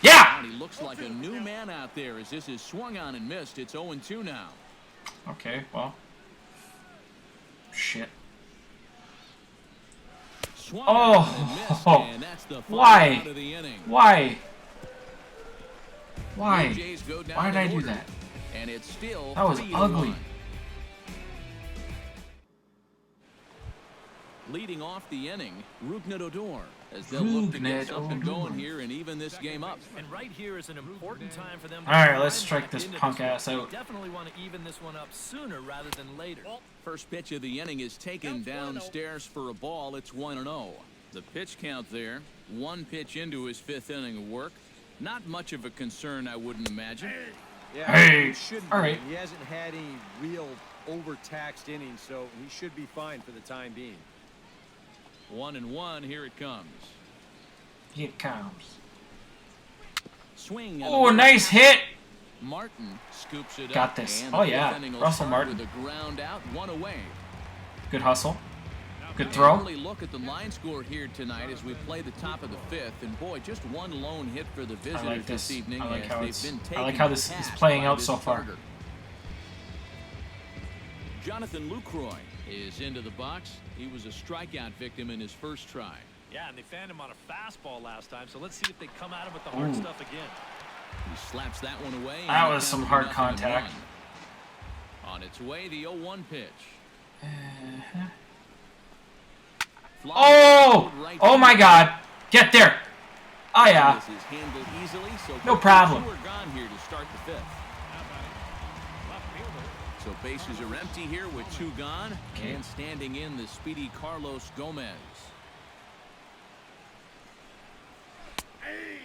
A: Yeah!
B: And he looks like a new man out there as this is swung on and missed. It's 0-2 now.
A: Okay, well. Shit.
B: Swung
A: Oh,
B: on and missed, and that's the final
A: why?
B: out of the inning.
A: Why?
B: Blue
A: Why?
B: Jays go down
A: Why did
B: in
A: I do
B: order,
A: that?
B: And it's still
A: That was
B: 3-1.
A: ugly.
B: Leading off the inning, Rougned Odor, as they'll look to get
A: Rougned
B: something
A: Odor.
B: going here and even this game up.
E: And right here is an important time for them.
A: All right,
E: to
A: let's
E: climb
A: strike
E: back
A: this
E: into
A: punk
E: one.
A: ass
E: They
A: out.
E: definitely want to even this one up sooner rather than later.
B: First pitch of the inning is taken downstairs for a ball. It's 1-0. The pitch count there, one pitch into his 5th inning of work. Not much of a concern, I wouldn't imagine.
C: Yeah,
A: Hey,
C: it shouldn't
A: all
C: be.
A: right.
C: He hasn't had any real overtaxed innings, so he should be fine for the time being.
B: 1-1, here it comes.
A: Here it comes.
B: Swing. And
A: Oh,
B: a
A: nice hit!
B: Martin scoops it
A: Got
B: up.
A: this.
B: And
A: Oh,
B: the
A: yeah.
B: 5th inning will
A: Russell
B: start
A: Martin.
B: with a ground out, one away.
A: Good hustle. Good
B: An
A: throw.
B: early look at the line score here tonight as we play the top of the 5th, and boy, just one lone hit for the
A: I
B: visitors
A: like this.
B: evening.
A: I like
B: as
A: how
B: they've
A: it's.
B: been
A: I like
B: taken
A: how
B: to
A: this is
B: task
A: playing
B: by
A: out
B: this
A: so far.
B: starter. Jonathan Lucroy is into the box. He was a strikeout victim in his first try.
E: Yeah, and they fanned him on a fastball last time, so let's see if they come at him with the hard
A: Ooh.
E: stuff again.
B: He slaps that one away.
A: That
B: and
A: was
B: the
A: some
B: count
A: hard
B: is 0-1.
A: contact.
B: On its way, the 0-1 pitch.
A: Oh!
B: Right
A: Oh my
B: there.
A: God! Get there! Oh yeah.
B: This is handled easily, so
A: No
B: both
A: problem.
B: two are gone here to start the 5th. So bases are empty here with 2 gone,
A: Okay.
B: and standing in the speedy Carlos Gomez.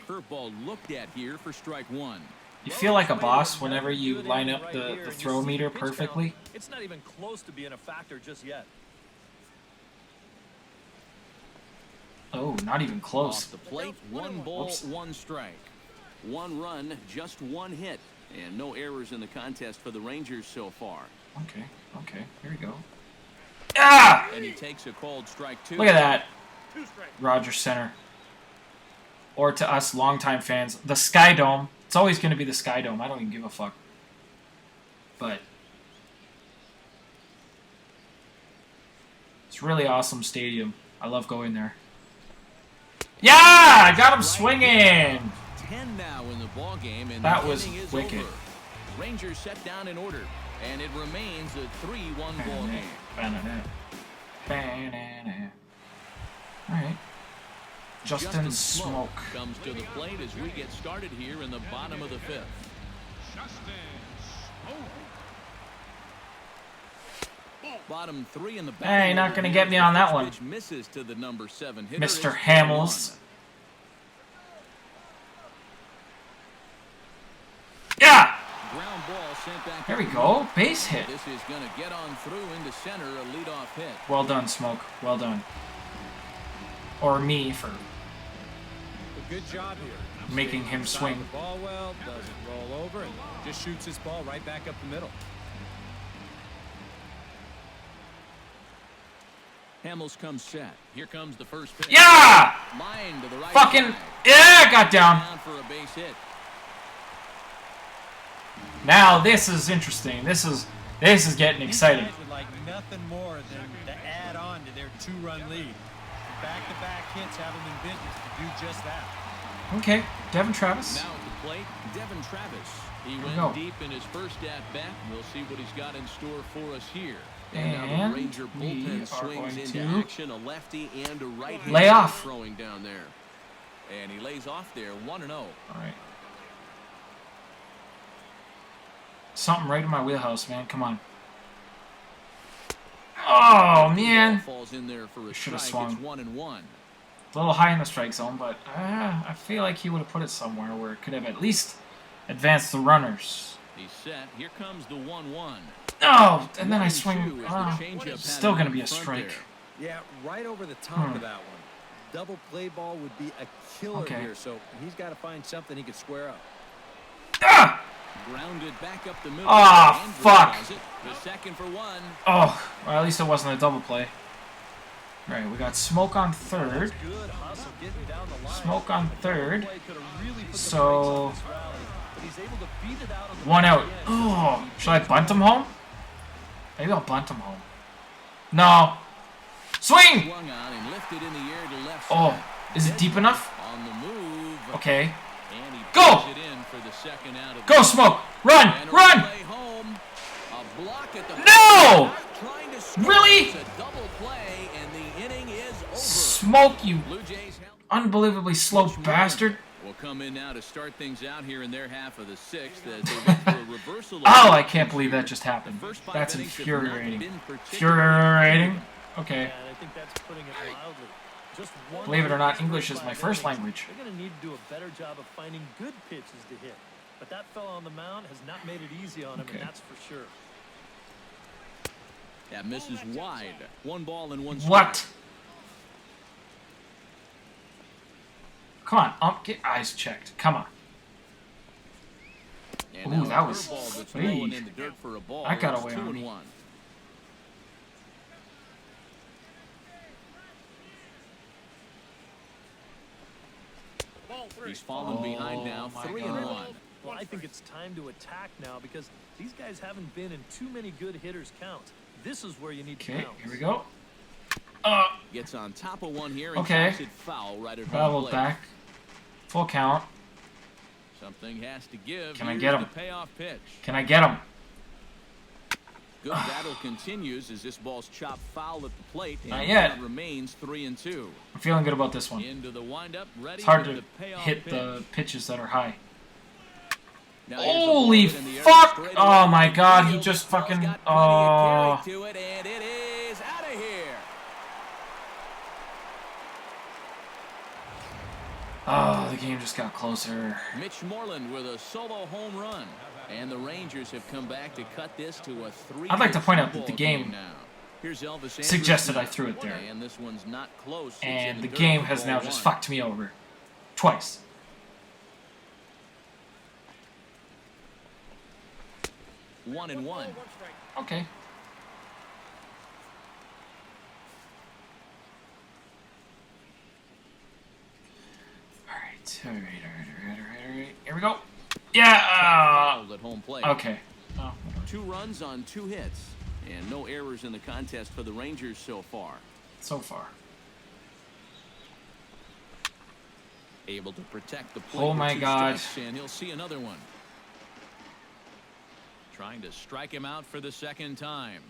B: Curveball looked at here for strike 1.
A: You feel like a boss whenever you line up the throw meter perfectly.
E: It's not even close to being a factor just yet.
A: Oh, not even close.
B: Off the plate, 1 ball,
A: Whoops.
B: 1 strike. 1 run, just 1 hit, and no errors in the contest for the Rangers so far.
A: Okay, okay, here we go. Ah!
B: And he takes a called strike 2.
A: Look at that. Rogers Center. Or to us longtime fans, the Sky Dome. It's always going to be the Sky Dome. I don't even give a fuck. But it's a really awesome stadium. I love going there. Yeah! I got him swinging!
B: 10 now in the ball game, and
A: That
B: the
A: was
B: inning is
A: wicked.
B: over. Rangers set down in order, and it remains a 3-1 ball game.
A: Alright. Justin Smoke.
B: comes to the plate as we get started here in the bottom of the 5th.
D: Justin Smoke.
B: Bottom 3 in the back.
A: Hey, not gonna get me on that one.
B: Pitch misses to the number 7 hitter.
A: Mr.
B: It's
A: Hamels.
B: 1-1.
A: Yeah!
B: Ground ball sent back.
A: There we go. Base hit.
B: This is going to get on through into center, a leadoff hit.
A: Well done, Smoke. Well done. Or me for
C: A good job here.
A: making him swing.
C: The ball well, doesn't roll over, and just shoots his ball right back up the middle.
B: Hamels comes set. Here comes the first pitch.
A: Yeah!
B: Line to the right
A: Fucking
B: side.
A: yeah! Got down.
B: Down for a base hit.
A: Now this is interesting. This is getting exciting.
C: These guys would like nothing more than to add on to their 2-run lead. Back-to-back hits have them in business to do just that.
A: Okay, Devin Travis.
B: Now at the plate, Devin Travis. He
A: we
B: went
A: go.
B: deep in his first at-bat. We'll see what he's got in store for us here. Now
A: And
B: the Ranger
A: we
B: bullpen
A: are
B: swings
A: going
B: into
A: to
B: action. A lefty and a right-hander
A: lay off.
B: throwing down there. And he lays off there, 1-0.
A: All right. Something right in my wheelhouse, man. Come on. Oh man.
B: Falls in there for a
A: Should
B: strike.
A: have
B: It's
A: swung.
B: 1-1.
A: A little high in the strike zone, but I feel like he would have put it somewhere where it could have at least advanced the runners.
B: He's set. Here comes the 1-1.
A: Oh, and then I
B: 1-2
A: swing.
B: as the changeup
A: It's
B: had
A: still
B: him
A: going to
B: in
A: be a
B: front
A: strike.
B: there.
C: Yeah, right over the top of that one. Double play ball would be a killer
A: Okay.
C: here, so he's got to find something he could square up.
A: Ah!
B: Grounded back up the middle.
A: Ah,
B: Andrews
A: fuck.
B: does it. The second for one.
A: Oh, well, at least it wasn't a double play. All right, we got Smoke on third.
E: Good hustle getting down the line.
A: Smoke on third.
E: Play could have really put the
A: So,
E: brakes on this rally, but he's able to beat it out of the
A: one out.
E: end.
A: Oh, should I bunt him home? Maybe I'll bunt him home. No. Swing!
B: Swung on and lifted in the air to left
A: Oh,
B: side.
A: is it deep enough?
B: On the move.
A: Okay.
B: And he
A: Go!
B: puts it in for the second out of
A: Go,
B: the
A: Smoke! Run!
B: And a
A: Run!
B: play home. A block at the
A: No!
B: Trying to score.
A: Really?
B: It's a double play, and the inning is over.
A: Smoke, you
B: Blue Jays held.
A: unbelievably slow bastard.
B: Will come in now to start things out here in their half of the sixth as they look for a reversal.
A: Oh, I can't believe that just happened.
B: The first 5
A: That's
B: innings have not
A: infuriating.
B: been particularly
A: Infuriating? Okay.
E: And I think that's putting it mildly. Just one
A: Believe it or not,
E: of these
A: English
E: first
A: is my
E: 5
A: first
E: innings,
A: language.
E: They're going to need to do a better job of finding good pitches to hit. But that fella on the mound has not made it easy on him,
A: Okay.
E: and that's for sure.
B: That misses wide. 1 ball and 1 strike.
A: What? Come on, get eyes checked. Come on.
B: And
A: Ooh,
B: now
A: that
B: a
A: was-
B: curveball that's
A: Hey.
B: rolling in the dirt for a ball.
A: That got
B: It's
A: away
B: 2
A: on
B: and
A: me.
B: 1. He's fallen behind now,
A: my
B: 3
A: God.
B: and 1.
E: Well, I think it's time to attack now because these guys haven't been in too many good hitters' counts. This is where you need to
A: Okay,
E: pounce.
A: here we go.
B: Gets on top of one here and
A: Okay.
B: taps it foul right at home
A: Traveled
B: plate.
A: back. Full count.
B: Something has to give.
A: Can I
B: Here's
A: get him?
B: the payoff pitch.
A: Can I get him?
B: Good battle continues as this ball's chopped foul at the plate. And
A: Not yet.
B: count remains 3 and 2.
A: I'm feeling good about this one.
B: Into the windup, ready
A: It's hard
B: with
A: to
B: the payoff
A: hit
B: pitch.
A: the pitches that are high.
B: Now here's the
A: Holy
B: ball in the air,
A: fuck!
B: straight
A: Oh
B: away
A: my
B: to
A: God, he
B: field.
A: just
B: Ball's
A: fucking-
B: got plenty of carry to it, and it is out of here.
A: Oh, the game just got closer.
B: Mitch Moreland with a solo home run. And the Rangers have come back to cut this to a 3.
A: I'd like to point out that the game
B: now. Here's Elvis Andrus
A: suggested
B: now.
A: I threw it there.
B: And this one's not close. It's in
A: And the
B: dirt
A: game
B: for
A: has
B: ball
A: now just
B: 1.
A: fucked me over. Twice.
B: 1 and 1.
A: Okay. Alright. Here we go. Yeah!
B: Fouled at home plate.
A: Okay. Oh,
B: 2 runs on 2 hits. And no errors in the contest for the Rangers so far.
A: so far.
B: Able to protect the plate.
A: Oh
B: with
A: my
B: 2
A: God.
B: strikes, and he'll see another one. Trying to strike him out for the second time.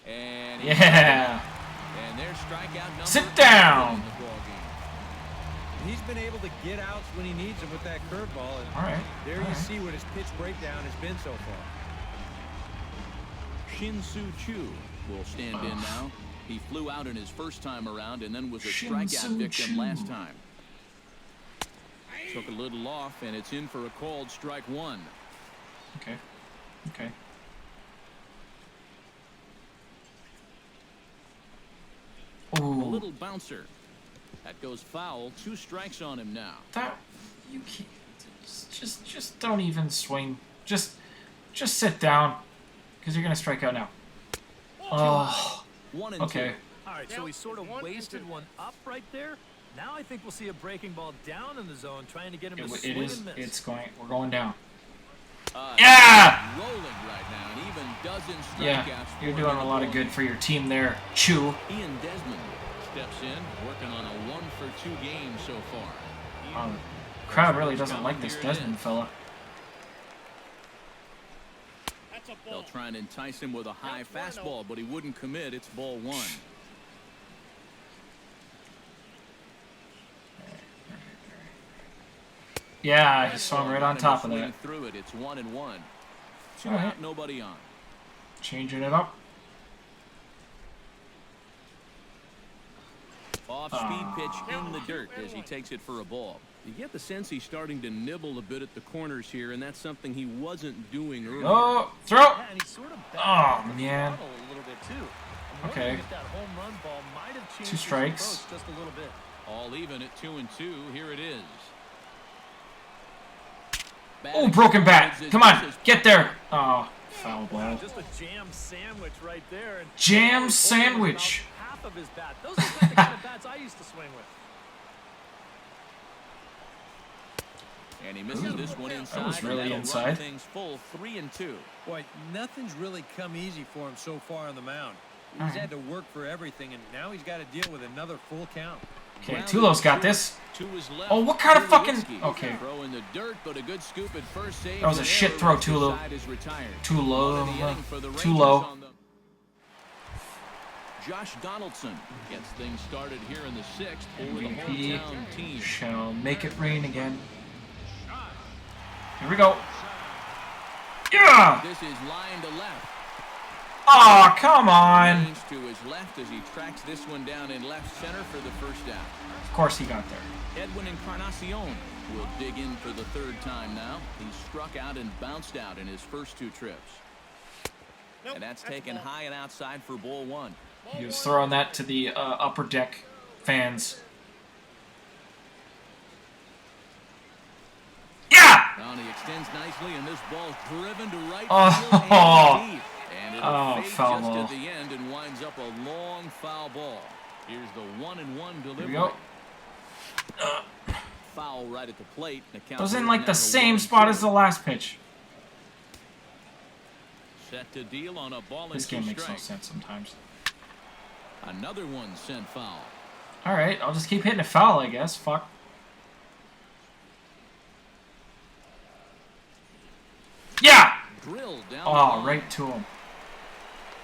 B: And he's
A: Yeah!
B: And their strikeout number.
A: Sit down.
B: in the ballgame.
C: He's been able to get outs when he needs them with that curveball. And
A: Alright.
C: there you see what his pitch breakdown has been so far.
B: Shin-Soo Choo will stand in now. He flew out in his first time around and then was a
A: Shin-Soo
B: strikeout victim
A: Choo.
B: last time. Took a little off, and it's in for a called strike one.
A: Okay. Okay.
B: A
A: Ooh.
B: little bouncer. That goes foul. 2 strikes on him now.
A: That you can't. Just don't even swing. Just sit down, because you're gonna strike out now. Oh.
B: 1 and
A: Okay.
B: 2.
E: All right, so he sort of wasted one up right there. Now I think we'll see a breaking ball down in the zone, trying to get him to swing and miss.
A: It's going. We're going down.
B: Yeah!
A: Yeah.
B: Rolling right now, and even dozens
A: Yeah.
B: strikeouts.
A: You're doing a lot of good for your team there, Chew.
B: Ian Desmond steps in, working on a 1-for-2 game so far.
A: Crowd really doesn't like this Desmond fella.
B: They'll try and entice him with a high fastball, but he wouldn't commit. It's ball 1.
A: Yeah, he saw him right on top of that.
B: Swing through it. It's 1 and 1. Two
A: All right.
B: out, nobody on.
A: Changing it up.
B: Off-speed pitch in the dirt as he takes it for a ball. You get the sense he's starting to nibble a bit at the corners here, and that's something he wasn't doing earlier.
A: Oh, throw!
E: Yeah, and he sort of
A: Oh, man.
E: a little bit too. I'm
A: Okay.
E: wondering if that home run ball might have changed
A: 2
E: his
A: strikes.
E: approach just a little bit.
B: All even at 2 and 2. Here it is.
A: Oh, broken bat. Come on, get there. Oh, foul ball.
E: Just a jam sandwich right there. And
A: Jam
E: holding
A: sandwich.
E: about half of his bat. Those are the kind of bats I used to swing with.
B: And he misses this one inside.
A: was really
B: and that'll
A: inside.
B: run things full 3 and 2.
C: Boy, nothing's really come easy for him so far on the mound. He's had to work for everything, and now he's got to deal with another full count.
A: Okay, Tulo's got this.
B: 2 is left.
A: Oh, what kind of fucking...
B: Tulowitzki.
A: Okay.
B: Throw in the dirt, but a good scoop at first save.
A: That was a
B: and
A: shit
B: error
A: throw,
B: as the
A: Tulo.
B: side is retired.
A: Too low.
B: One in the inning for the
A: Too
B: Rangers
A: low.
B: on the- Josh Donaldson gets things started here in the 6th for the
A: MVP
B: hometown team.
A: shall make it rain again. Here we go. Yeah!
B: This is line to left.
A: Oh, come on.
B: Range to his left as he tracks this one down in left center for the first out.
A: Of course he got there.
B: Edwin Encarnacion will dig in for the 3rd time now. He struck out and bounced out in his first 2 trips. And that's taken high and outside for ball 1.
A: He was throwing that to the upper deck fans. Yeah!
B: Now he extends nicely, and this ball's driven to right
A: Oh.
B: field and deep. And it'll
A: Oh,
B: fade
A: foul
B: just
A: ball.
B: at the end and winds up a long foul ball. Here's the 1-1 delivery.
A: Here we go.
B: Foul right at the plate.
A: It was in like the same spot as the last pitch.
B: Set to deal on a ball and
A: This
B: 2
A: game makes no
B: strikes.
A: sense sometimes.
B: Another one sent foul.
A: Alright, I'll just keep hitting a foul, I guess. Fuck. Yeah!
B: Drilled down.
A: Oh,
B: the line.
A: right to him.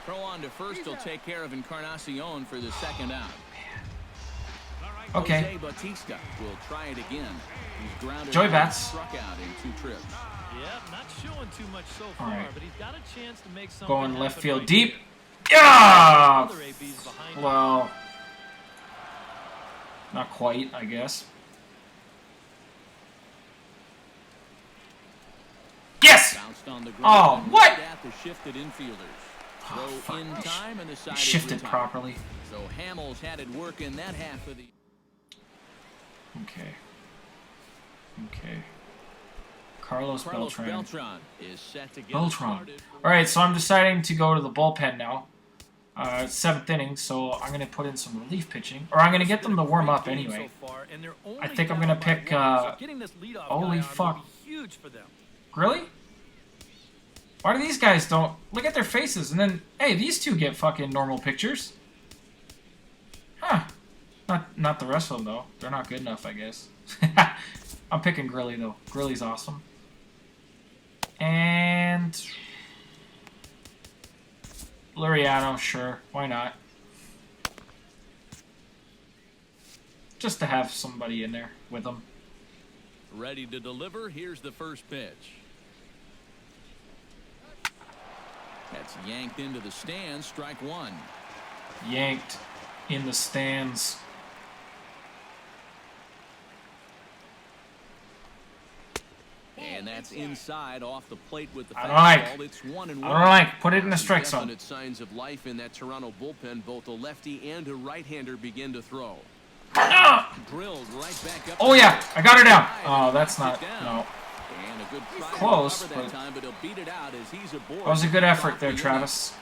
B: Throw on to first will take care of Encarnacion for the 2nd out.
A: Okay.
B: Jose Bautista will try it again. He's grounded
A: Joey
B: out,
A: Bats.
B: struck out in 2 trips.
E: Yeah, not showing too much so far,
A: Alright.
E: but he's got a chance to make something
A: Going left
E: happen
A: field
E: right
A: deep.
E: here.
A: Yeah!
E: Other ABs behind him.
A: Well, not quite, I guess. Yes!
B: Bounced on the ground
A: Oh,
B: and
A: what?
B: right at the shifted infielders. Throw
A: fuck.
B: in
A: He
B: time and the side is
A: shifted
B: retired.
A: properly.
B: So Hamels had it work in that half of the.
A: Okay. Okay. Carlos Beltran.
B: Is set to get
A: Beltran.
B: started.
A: Alright, so I'm deciding to go to the bullpen now. It's 7th inning, so I'm going to put in some relief pitching. Or I'm going to get them to warm up anyway. I think I'm going to pick, holy fuck.
E: Huge for them.
A: Really? Why do these guys don't... Look at their faces, and then... Hey, these two get fucking normal pictures. Huh. Not the rest of them, though. They're not good enough, I guess. I'm picking Grilly, though. Grilly's awesome. And... Liriano, sure. Why not? Just to have somebody in there with them.
B: Ready to deliver. Here's the first pitch. That's yanked into the stands. Strike 1.
A: Yanked in the stands.
B: And that's inside off the plate with the
A: I don't like.
B: fastball. It's 1-1.
A: I don't like. Put it in the strike zone.
B: Definite signs of life in that Toronto bullpen. Both a lefty and a right-hander begin to throw. Drilled right back up.
A: Oh yeah, I got her down. Oh, that's not. No.
B: And a good try
A: Close,
B: to cover that time, but he'll beat it out as he's aboard.
A: That was a good effort there, Travis.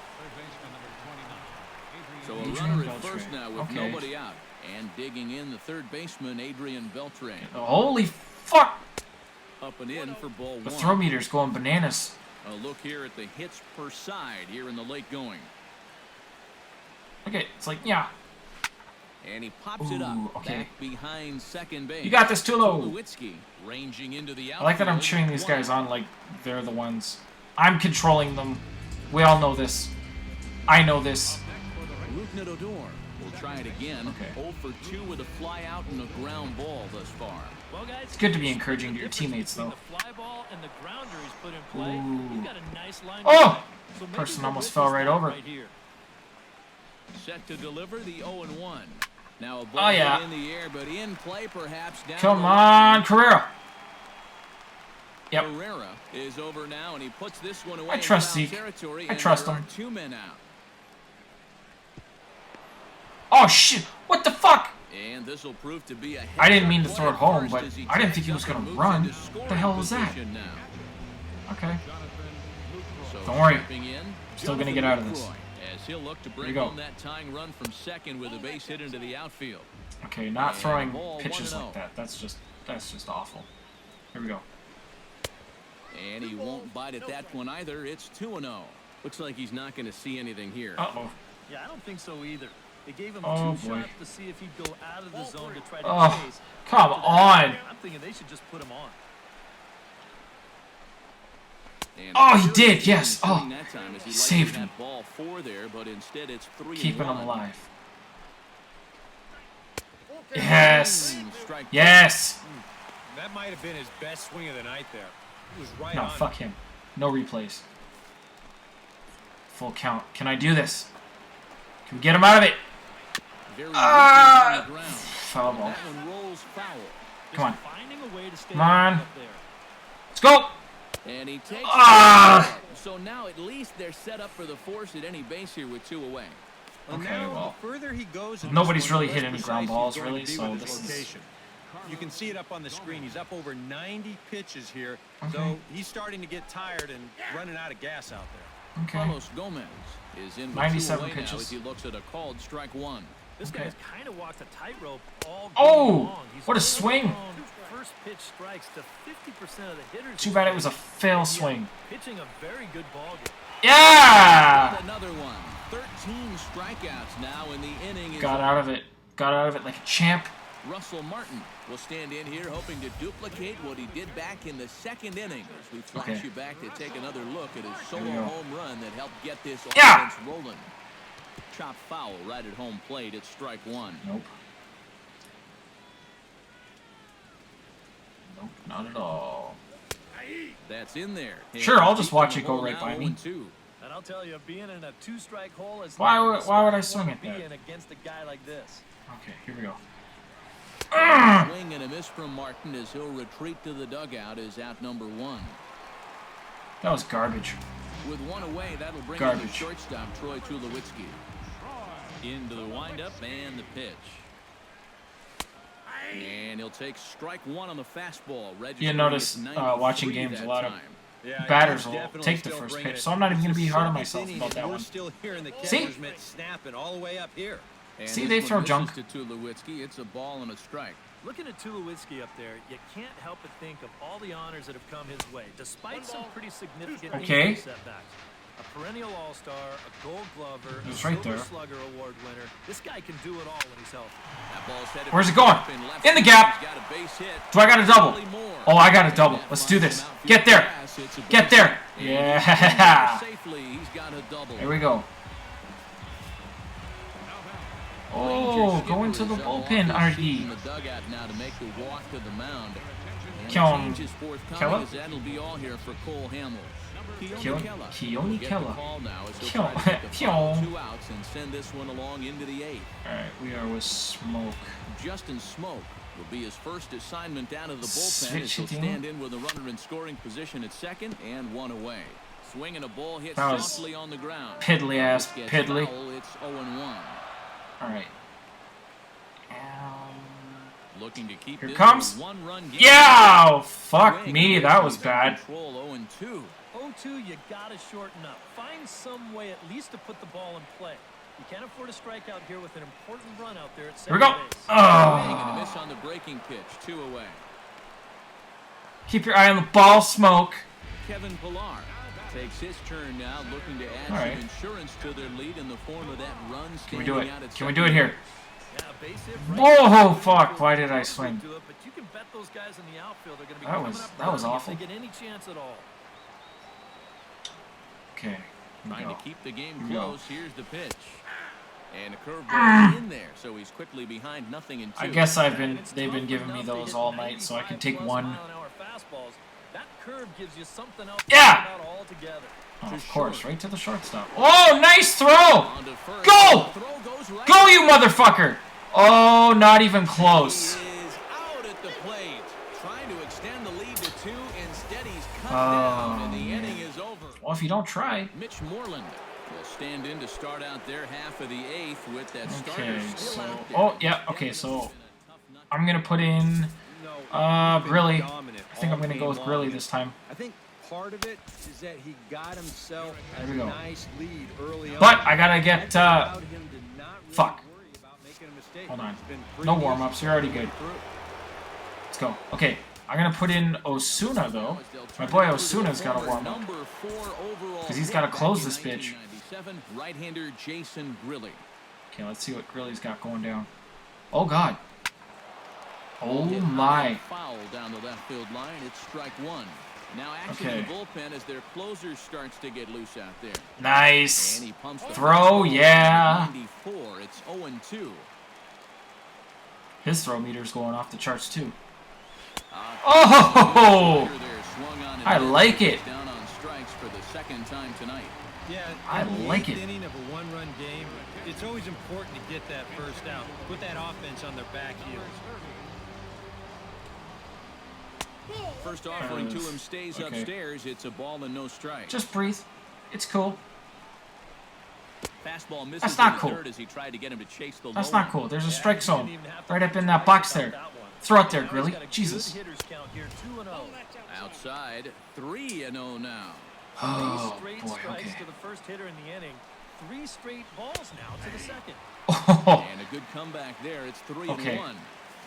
B: So a runner at first now with nobody out. And digging in the third baseman, Adrian Beltre.
A: Holy fuck!
B: Up and in for ball
A: The
B: one.
A: throw meter's going bananas.
B: A look here at the hits per side here in the late going.
A: Okay, it's like, yeah.
B: And he pops it up
A: okay.
B: back behind second base.
A: You got this, Tulo.
B: Tulowitzki ranging into the
A: I like that I'm cheering these guys on like they're the ones. I'm controlling them. We all know this. I know this.
B: Rougned Odor will try it again.
A: Okay.
B: 0 for 2 with a fly out and a ground ball thus far.
E: Well, guys,
A: It's good to be encouraging to your teammates, though.
E: the fly ball and the grounder he's put in play.
A: Ooh.
E: He's got a nice line.
A: Oh!
E: So maybe
A: Person
E: we'll
A: almost
E: witness
A: fell right
E: that
A: over.
E: Right here.
B: Set to deliver the 0-1. Now a ball
A: Oh, yeah.
B: in the air, but in play perhaps down.
A: Come
B: the
A: on, Carrera. Yep.
B: Herrera is over now, and he puts this one away.
A: I trust
B: in foul
A: Zeke.
B: territory,
A: I
B: and
A: trust
B: there
A: him.
B: are 2 men out.
A: Oh shit! What the fuck?
B: And this will prove to be a
A: I didn't mean to
B: heads-up
A: throw it
B: play
A: home,
B: first
A: but
B: as he
A: I didn't
B: checks
A: think he was
B: up
A: gonna
B: and moves
A: run.
B: into
A: What the
B: scoring
A: hell was that?
B: position now.
A: Okay.
B: So
A: Don't worry.
B: stepping in,
A: Still gonna
B: Jonathan
A: get out of this.
B: LaCroix, as he'll look to
A: Here we
B: bring
A: go.
B: home that tying run from second with a base hit into the outfield.
A: Okay, not
B: And
A: throwing
B: ball
A: pitches
B: 1-0.
A: like that. That's just awful. Here we go.
B: And he won't bite at that one either. It's 2-0. Looks like he's not going to see anything here.
A: Uh-oh.
E: Yeah, I don't think so either. They gave him
A: Oh,
E: 2
A: boy.
E: shots to see if he'd go out of the zone to try to
A: Oh,
E: chase.
A: come
E: After that,
A: on.
E: I'm thinking they should just put him on.
B: And
A: Oh, he did, yes. Oh,
B: that time as he
A: saved
B: likely
A: him.
B: had ball 4 there, but instead it's 3
A: Keeping
B: and
A: him
B: 1.
A: alive. Yes.
B: Strike
A: Yes.
C: That might have been his best swing of the night there. He was right
A: No,
C: on.
A: fuck him. No replays. Full count. Can I do this? Can we get him out of it?
B: Very
A: Ah!
B: weak on the ground.
A: Foul ball.
B: That one rolls foul.
A: Come on.
E: Finding a way to stay
A: Come on.
E: up there.
A: Let's go.
B: And he takes
A: Ah!
B: So now at least they're set up for the force at any base here with 2 away.
C: And
A: Okay,
C: now,
A: well,
C: the further he goes in
A: nobody's
C: this one,
A: really
C: the
A: hit
C: less
A: any
C: precise
A: ground
C: he's
A: balls,
C: going to
A: really,
C: be
A: so
C: with his
A: this is-
C: location. You can see it up on the screen. He's up over 90 pitches here,
A: Okay.
C: so he's starting to get tired and running out of gas out there.
A: Okay.
B: Carlos Gomez is in with
A: 97
B: 2 away now
A: pitches.
B: as he looks at a called strike 1.
E: This
A: Okay.
E: guy's kind of walked a tightrope all game
A: Oh,
E: long. He's
A: what a
E: only
A: swing.
E: thrown First pitch strikes to 50% of the hitters.
A: Too bad it was a fail swing.
E: Pitching a very good ball game.
A: Yeah!
B: Another one. 13 strikeouts now in the inning. Is
A: Got out of it. Got out of it like a champ.
B: Russell Martin will stand in here hoping to duplicate what he did back in the second inning. As we flash
A: Okay.
B: you back to take another look at his
A: we
B: solo
A: go.
B: home run that helped get this
A: Yeah!
B: offense rolling. Chop foul right at home plate. It's strike 1.
A: Nope. Nope, not at all.
B: That's in there.
A: Sure, I'll just
B: Deep
A: watch
B: in
A: it
B: the
A: go
B: hole
A: right
B: now,
A: by me.
B: 0-2.
E: And I'll tell you, being in a 2-strike hole is
A: Why
E: not
A: would-
E: the
A: why would I
E: spot you
A: swing
E: wanna
A: it there?
E: be in against a guy like this.
A: Okay, here we go.
B: Swing and a miss from Martin as he'll retreat to the dugout is out number 1.
A: That was garbage.
B: With 1 away, that'll bring in
A: Garbage.
B: the shortstop, Troy Tulowitzki. Into the windup and the pitch. And he'll take strike 1 on the fastball.
A: You notice, watching games, a lot of batters will
C: definitely
A: take the
C: still
A: first
C: bringing
A: pitch,
C: it.
A: so I'm not even going to be
C: It's
A: hard on
C: the
A: myself
C: seventh
A: about
C: inning,
A: that
C: and
A: one.
C: We're still hearing the
A: See?
C: catcher's mitt snapping all the way up here.
B: And
A: See,
B: this
A: they
B: one
A: throw
B: misses
A: junk.
B: to Tulowitzki. It's a ball and a strike.
E: Looking at Tulowitzki up there, you can't help but think of all the honors that have come his way, despite some pretty significant
A: Okay.
E: injury setbacks. A perennial All-Star, a Gold Glover, a
A: He's right
E: Silver
A: there.
E: Slugger Award winner. This guy can do it all when he's healthy.
B: That ball's headed
A: Where's it
B: for
A: going?
B: up in left
A: In the
B: field.
A: gap.
B: He's got a base hit.
A: Do I got a double?
B: Charlie Moore.
A: Oh, I got a
B: And
A: double.
B: that
A: Let's do
B: finds
A: this.
B: him outfield
A: Get there.
B: pass. It's a
A: Get
B: base
A: there.
B: hit. And
A: Yeah.
B: safely, he's got a double.
A: There we go. Oh, go into the bullpen, RD.
B: The dugout now to make the walk to the mound. And
A: Kill him.
B: change is forthcoming
A: Kill him.
B: as that'll be all here for Cole Hamels.
A: Kill-
B: Keone
A: Keone
B: Get
A: Keller.
B: the call now as he'll
A: Kill-
B: try to get the
A: Kill.
B: final 2 outs and send this one along into the 8th.
A: Alright, we are with Smoke.
B: Justin Smoke Will be his first assignment down to the bullpen as he'll stand in with a runner in scoring position at second and one away. Swinging a ball hit softly on the ground.
A: Piddly ass piddly.
B: Foul, it's 0-1.
A: All right.
B: Looking to keep
A: Here
B: this
A: comes.
B: a one-run game.
A: Yeah! Oh, fuck me, that was bad.
B: Control 0-2.
E: 0-2, you gotta shorten up. Find some way at least to put the ball in play. You can't afford a strikeout here with an important run out there at second
A: Here we go.
E: base.
B: And a
A: Oh.
B: miss on the breaking pitch, 2 away.
A: Keep your eye on the ball, Smoke.
B: Kevin Pillar takes his turn now, looking to add some insurance to their lead in the form of that run.
A: Can we do it?
B: Out at
A: Can we do it here?
E: Yeah, base hit right
A: Oh, fuck. Why did I swing?
E: to it, but you can bet those guys in the outfield are going to be
A: That
E: coming
A: was-
E: up
A: that was
E: running
A: awful.
E: if they get any chance at all.
A: Okay. Here we
B: Trying
A: go.
B: to keep the game
A: Here we go.
B: close. Here's the pitch. And a curveball in there, so he's quickly behind 0-2.
A: I guess they've been
E: It's
A: giving me
E: tough enough to
A: those
E: hit
A: all night, so I can take
E: 95+
A: one.
E: mile-an-hour fastballs. That curve gives you something else
A: Yeah!
E: to think about altogether.
A: Oh, of course, right to the shortstop. Oh, nice throw!
B: On to first.
A: Go!
B: The throw goes right.
A: Go, you motherfucker! Oh, not even close.
B: He is out at the plate, trying to extend the lead to 2. Instead, he's cut
A: Oh,
B: down, and the
A: man.
B: inning is over.
A: Well, if you don't try.
B: Mitch Moreland will stand in to start out their half of the 8th with that starter
A: Okay,
B: still
A: so...
B: out there.
A: Oh, yeah, okay, so... I'm gonna put in... Grilly. I think I'm gonna go with Grilly this time.
C: I think part of it is that he got himself
A: There we go.
C: a nice lead early on.
A: But I gotta get,
C: Allowed him to not really
A: fuck.
C: worry about making a mistake.
A: Hold on.
C: He's been
A: No
C: pretty
A: warm-ups, you're already good.
C: through.
A: Let's go. Okay, I'm gonna put in Osuna, though. My boy Osuna's gotta warm up.
B: Number 4 overall
A: 'Cause he's gotta
B: pick
A: close
B: back in
A: this bitch.
B: 1997, right-hander Jason Grilly.
A: Okay, let's see what Grilly's got going down. Oh, God. Oh,
B: Hit
A: my.
B: foul down the left field line. It's strike 1. Now action in the bullpen as their closer starts to get loose out there.
A: Nice.
B: And he pumps the
A: Throw,
B: fastball
A: yeah.
B: 94. It's 0-2.
A: His throw meter's going off the charts, too.
B: Oh!
A: I like it.
B: Down on strikes for the second time tonight.
C: Yeah,
A: I
C: in the
A: like
C: eighth
A: it.
C: inning of a one-run game, it's always important to get that first out. Put that offense on their back heels.
B: First offering to him stays
A: okay.
B: upstairs. It's a ball and no strike.
A: Just breathe. It's cool.
B: Fastball misses
A: That's not
B: in the
A: cool.
B: third as he tried to get him to chase the
A: That's
B: low
A: not
B: one.
A: cool. There's a strike zone right up in that box there. Throw it there, Grilly. Jesus.
B: Outside, 3-0 now.
A: Oh,
E: straight
A: boy,
E: strikes
A: okay.
E: to the first hitter in the inning. 3 straight balls now to the second.
A: Oh,
B: And a good comeback there. It's 3-1.
A: Okay.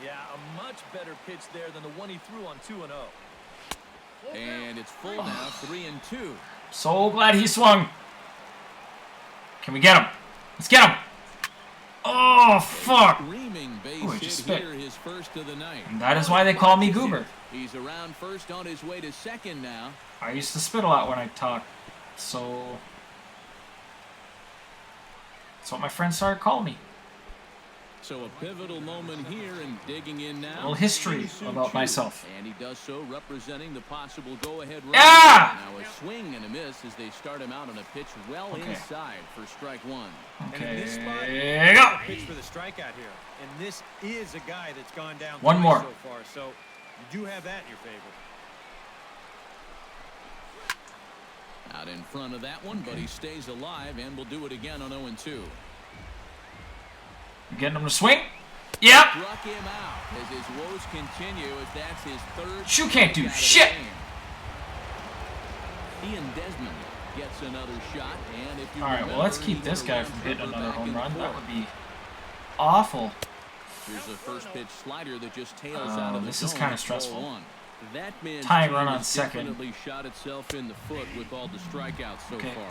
E: Yeah, a much better pitch there than the one he threw on 2-0.
B: And it's full now, 3-2.
A: so glad he swung. Can we get him? Let's get him. Oh, fuck.
B: Screaming base
A: Ooh, I
B: hit
A: just spit.
B: here, his first of the night.
A: And that is why they call me Goober.
B: He's around first on his way to second now.
A: I used to spit a lot when I talk, so that's what my friends started calling me.
B: So a pivotal moment here and digging in now.
A: A little history
B: Shin-Soo
A: about
B: Choo.
A: myself.
B: And he does so representing the possible go-ahead run.
A: Yeah!
B: Now a swing and a miss as they start him out on a pitch well
A: Okay.
B: inside for strike 1.
C: And in this spot,
A: Okay, go.
C: pitch for the strikeout here. And this is a guy that's gone down
A: One
C: twice
A: more.
C: so far, so you do have that in your favor.
B: Out in front of that one, but he stays alive and will do it again on 0-2.
A: You getting him to swing? Yep.
B: Struck him out as his woes continue as that's his third.
A: You can't do
B: strikeout of the
A: shit.
B: game. Ian Desmond gets another shot, and if you
A: All right, well, let's keep this guy from hitting another home run. That would be awful.
B: Here's a first pitch slider that just tails out of the
A: this is
B: zone.
A: kinda
B: It's
A: stressful.
B: 0-1. That man's
A: Tying
B: team
A: run on
B: has
A: second.
B: definitely shot itself in the foot with all the strikeouts so
A: Okay.
B: far.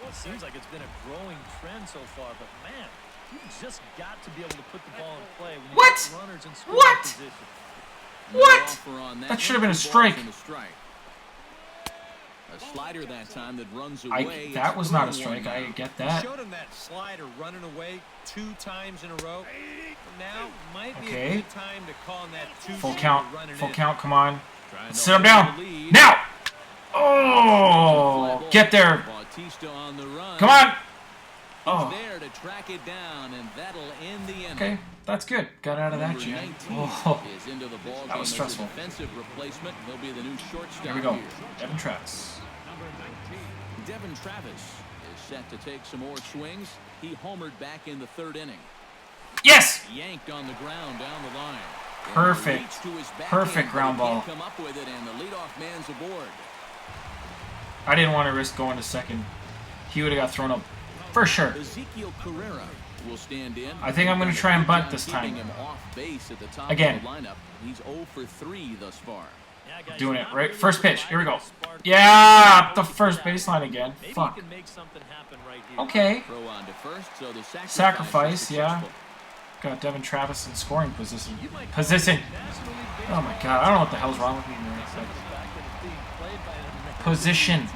E: It seems like it's been a growing trend so far, but man, you just got to be able to put the ball in play when you
A: What?
E: get runners in scoring
A: What?
E: position.
B: No
A: What?
B: offer on
A: That should have been a
B: 2 balls
A: strike.
B: and a strike. A slider that time that runs away.
A: That
B: It's
A: was not a
B: 3-1
A: strike. I
B: now.
A: get
C: He
A: that.
C: showed him that slider running away 2 times in a row. Now might be
A: Okay.
C: a good time to call on that 2
A: Full count.
C: running
A: Full
C: in.
A: count. Come on.
B: Trying to
A: Sit him
B: hold
A: down.
B: the lead.
A: Now. Oh, get there.
B: Bautista on the run.
A: Come on.
B: He's
A: Oh,
B: there to track it down, and that'll end the inning.
A: okay. That's good. Got out of that jam. Oh, that was stressful. Here we go. Devin Travis.
B: Devin Travis is set to take some more swings. He homered back in the 3rd inning.
A: Yes!
B: Yanked on the ground down the line.
A: Perfect. Perfect ground ball.
B: Come up with it, and the leadoff man's aboard.
A: I didn't want to risk going to second. He would have got thrown up for sure.
B: Ezekiel Carrera will stand in.
A: I think I'm going to try and bunt this time. Again.
B: He's 0 for 3 thus far.
A: Doing it right. First pitch. Here we go. Yeah, up the first baseline again. Fuck. Okay. Sacrifice. Yeah. Got Devin Travis in scoring position. Oh my god. I don't know what the hell's wrong with me. Position.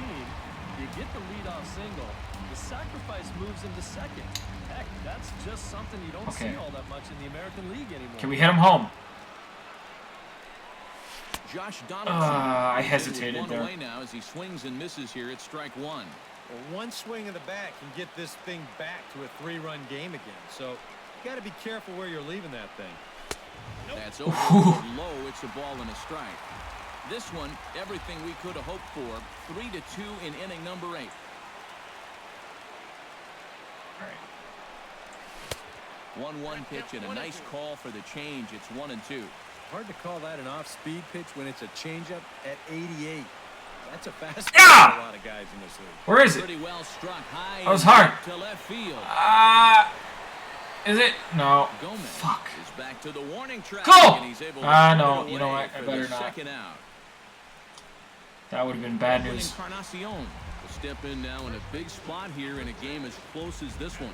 E: You get the leadoff single. The sacrifice moves him to second. Heck, that's just something you don't see all that much in the American League anymore.
A: Can we hit him home?
B: Josh Donaldson.
A: I hesitated there.
B: Now as he swings and misses here at strike 1.
C: Well, one swing of the bat can get this thing back to a 3-run game again. So you got to be careful where you're leaving that thing.
B: That's over low. It's a ball and a strike. This one, everything we could have hoped for. 3-2 in inning number 8.
A: All right.
B: 1-1 pitch and a nice call for the change. It's 1-2.
C: Hard to call that an off-speed pitch when it's a changeup at 88. That's a fast
A: yeah!
C: for a lot of guys in this league.
A: Where is it?
B: Pretty well struck high.
A: That was hard.
B: To left field.
A: Is it? No.
B: Gomez
A: Fuck.
B: is back to the warning track.
A: Go!
B: No.
A: You know what? I better not. That would have been bad news.
B: Encarnacion will step in now in a big spot here in a game as close as this one.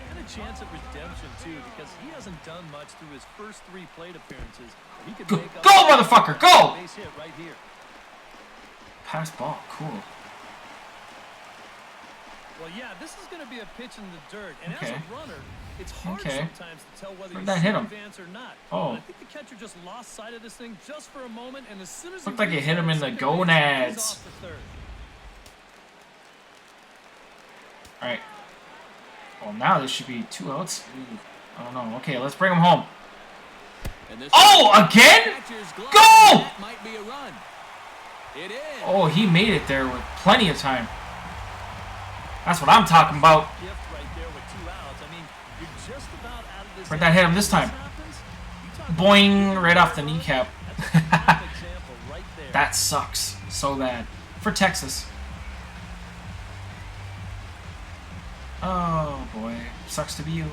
E: And a chance at redemption too, because he hasn't done much through his first 3 plate appearances. He could
A: Go,
E: make up
A: motherfucker! Go!
E: base hit right here.
A: Pass ball. Cool.
E: Well, yeah, this is going to be a pitch in the dirt, and as a runner, it's hard sometimes to tell whether
A: Where'd that hit him?
E: advance or not.
A: Oh.
E: But I think the catcher just lost sight of this thing just for a moment, and as soon as
A: Looked like it hit him in the gonads. All right. Well, now this should be 2 outs. Ooh, I don't know. Okay, let's bring him home. Oh, again? Go!
B: Might be a run. It is.
A: Oh, he made it there with plenty of time. That's what I'm talking about. Where'd that hit him this time? Boing, right off the kneecap. That sucks so bad. For Texas. Oh, boy. Sucks to be you.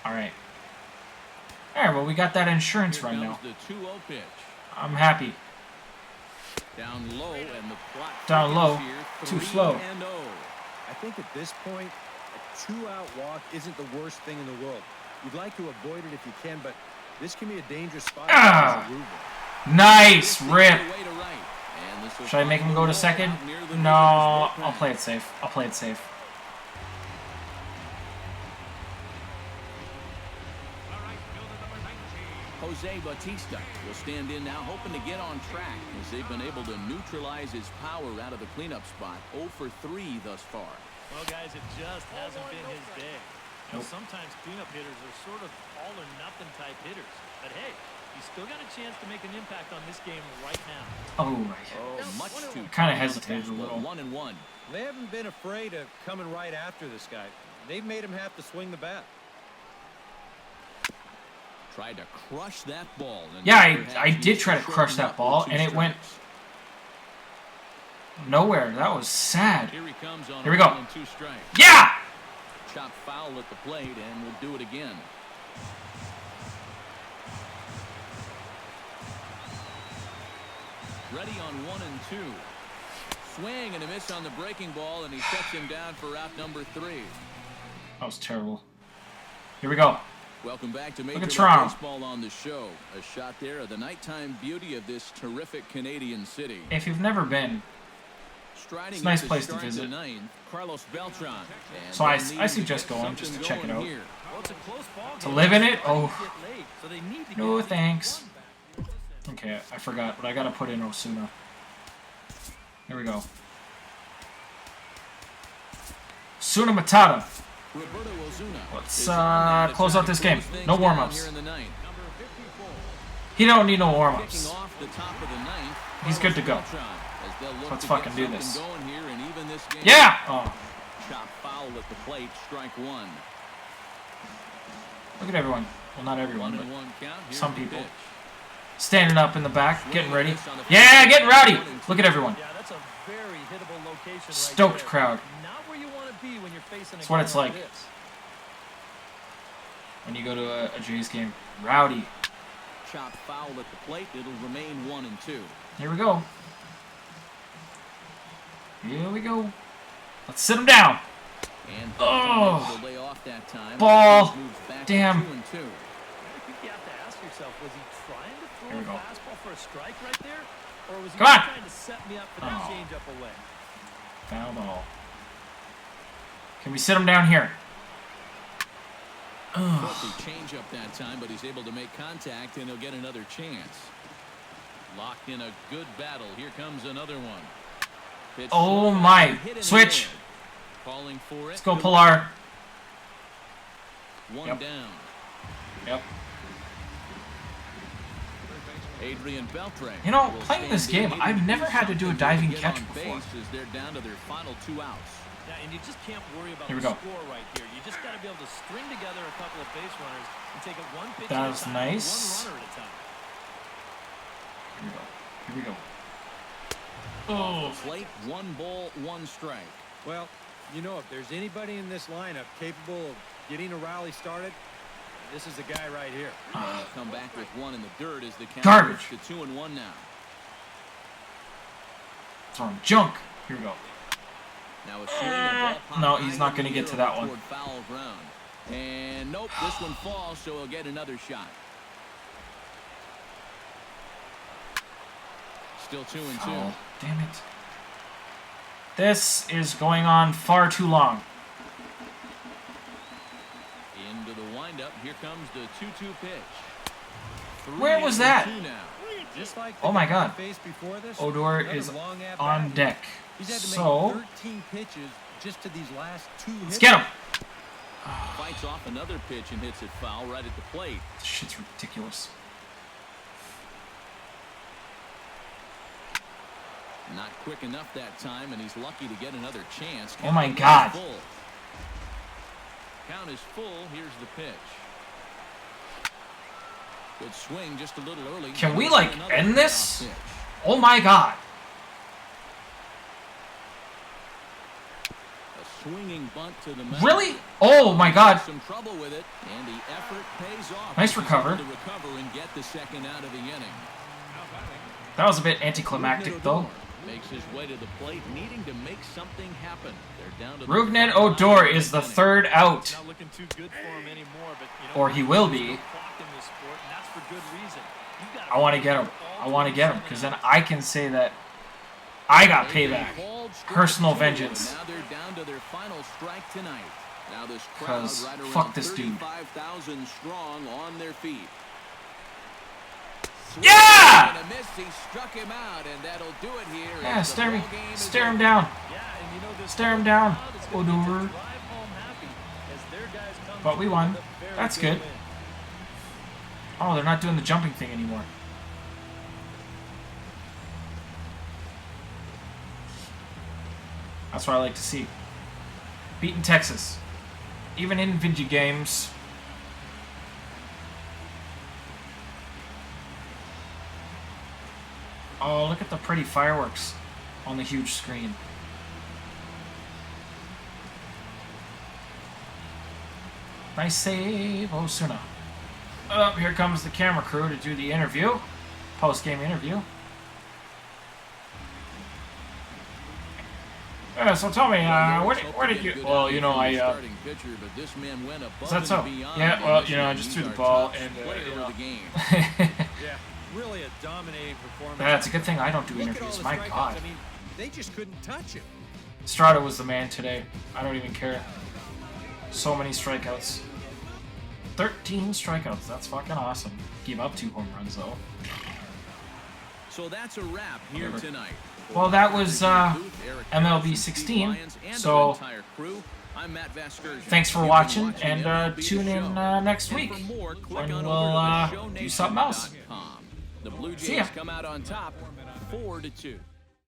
A: Alright. Alright, well, we got that insurance run now. I'm happy.
B: Down low, and the clock
A: down low.
B: Here,
A: too slow.
C: I think at this point, a 2-out walk isn't the worst thing in the world. You'd like to avoid it if you can, but this can be a dangerous spot.
A: Nice rip. Should I make him go to second? No, I'll play it safe. I'll play it safe.
B: Jose Bautista will stand in now, hoping to get on track as they've been able to neutralize his power out of the cleanup spot. 0 for 3 thus far.
E: Well, guys, it just hasn't been his day.
A: Nope.
E: Sometimes cleanup hitters are sort of all-or-nothing type hitters. But hey, he's still got a chance to make an impact on this game right now.
B: Much too
A: kind of hesitated a little.
B: 1-1.
C: They haven't been afraid of coming right after this guy. They've made him have to swing the bat.
B: Tried to crush that ball.
A: Yeah, I did try to crush that ball, and it went nowhere. That was sad.
B: Here he comes on
A: Here we go.
B: 2 strikes.
A: Yeah!
B: Chop foul at the plate, and we'll do it again. Ready on 1 and 2. Swing and a miss on the breaking ball, and he sets him down for out number 3.
A: That was terrible. Here we go.
B: Welcome back to Major League Baseball on the show. A shot there of the nighttime beauty of this terrific Canadian city.
A: If you've never been, it's a nice place to visit.
B: Carlos Beltran.
A: So I suggest going just to check it out. To live in it? Oh, no thanks. Okay, I forgot, but I gotta put in Osuna. Here we go. Osuna Matata. Let's close out this game. No warm-ups. He don't need no warm-ups. He's good to go. Let's fucking do this. Yeah! Oh.
B: Chop foul at the plate, strike one.
A: Look at everyone. Well, not everyone, but some people. Standing up in the back, getting ready. Yeah, getting rowdy! Look at everyone.
E: Yeah, that's a very hittable location.
A: Stoked
E: right there.
A: crowd.
E: Not where you want to be when you're facing
A: That's what it's like.
E: this.
A: When you go to a Jays game. Rowdy.
B: Chop foul at the plate, it'll remain 1-2.
A: Here we go. Here we go.
B: Let's sit him down. And
A: oh,
B: lay off that time.
A: Ball. Damn.
E: 2-2. I think you have to ask yourself, was he trying to throw a fastball for a strike right there? Or was he trying to set me up for that changeup away?
A: Foul ball. Can we sit him down here?
B: Change up that time, but he's able to make contact, and he'll get another chance. Locked in a good battle. Here comes another one. Pitch
A: oh my! Switch.
B: Calling for it.
A: Let's go, Pilar.
B: One down.
A: Yep.
B: Adrian Beltre.
A: You know, playing this game, I've never had to do a diving catch before.
B: They're down to their final 2 outs.
E: Yeah, and you just can't worry about
A: the
E: score right here. You just got to be able to string together a couple of base runners and take it one pitch
A: that
E: at
A: was
E: a time,
A: nice.
E: one runner at a time.
A: Here we go. Here we go.
B: Oh. Plate, 1 ball, 1 strike.
C: Well, you know, if there's anybody in this lineup capable of getting a rally started, this is the guy right here.
B: Come back with 1 in the dirt as the count
A: garbage
B: to 2-1 now.
A: Throwing junk. Here we go.
B: Now a swing and ball
A: no, he's not going to get to that one.
B: Foul ground. And nope, this one falls, so he'll get another shot. Still 2-2.
A: Oh, damn it. This is going on far too long.
B: Into the windup. Here comes the 2-2 pitch.
A: Where was that?
C: Just like
A: oh my God.
C: Before this,
A: Odor is on deck.
C: He's had to
A: so
C: make 13 pitches just to these last 2 hits.
A: Let's get him.
B: Fights off another pitch and hits it foul right at the plate.
A: This shit's ridiculous.
B: Not quick enough that time, and he's lucky to get another chance.
A: Oh my God.
B: Full. Count is full. Here's the pitch. Good swing, just a little early.
A: Can we like end this? Oh my God.
B: A swinging bunt to the mound.
A: Really? Oh my God.
B: Some trouble with it, and the effort pays off.
A: Nice recover.
B: To recover and get the second out of the inning.
A: That was a bit anticlimactic though.
B: Makes his way to the plate, needing to make something happen. They're down to
A: Rougned Odor is the 3rd out.
E: Not looking too good for him anymore, but you know,
A: or he will be. I want to get him. I want to get him because then I can say that I got payback. Personal vengeance.
B: Now they're down to their final strike tonight. Now this
A: Because
B: crowd right
A: fuck this dude.
B: 35,000 strong on their feet.
A: Yeah!
B: And a miss, he struck him out, and that'll do it here.
A: Yeah, stare him down. Stare him down, Odor. But we won. That's good. Oh, they're not doing the jumping thing anymore. That's what I like to see. Beating Texas. Even in video games. Oh, look at the pretty fireworks on the huge screen. Nice save, Osuna. Up here comes the camera crew to do the interview. Post-game interview. So tell me, where did you... Well, you know, I... Is that so? Yeah, well, you know, I just threw the ball and... you know.
C: Yeah, really a dominating performance.
A: That's a good thing I don't do interviews. My God.
C: I mean, they just couldn't touch him.
A: Strata was the man today. I don't even care. So many strikeouts. 13 strikeouts. That's fucking awesome. Gave up 2 home runs, though.
B: So that's a wrap here tonight.
A: Well, that was MLB 16. So
B: I'm Matt Vasgersian.
A: Thanks for watching, and tune in next week when we'll do something else.
B: The Blue
A: See ya.
B: Jays come out on top 4-2.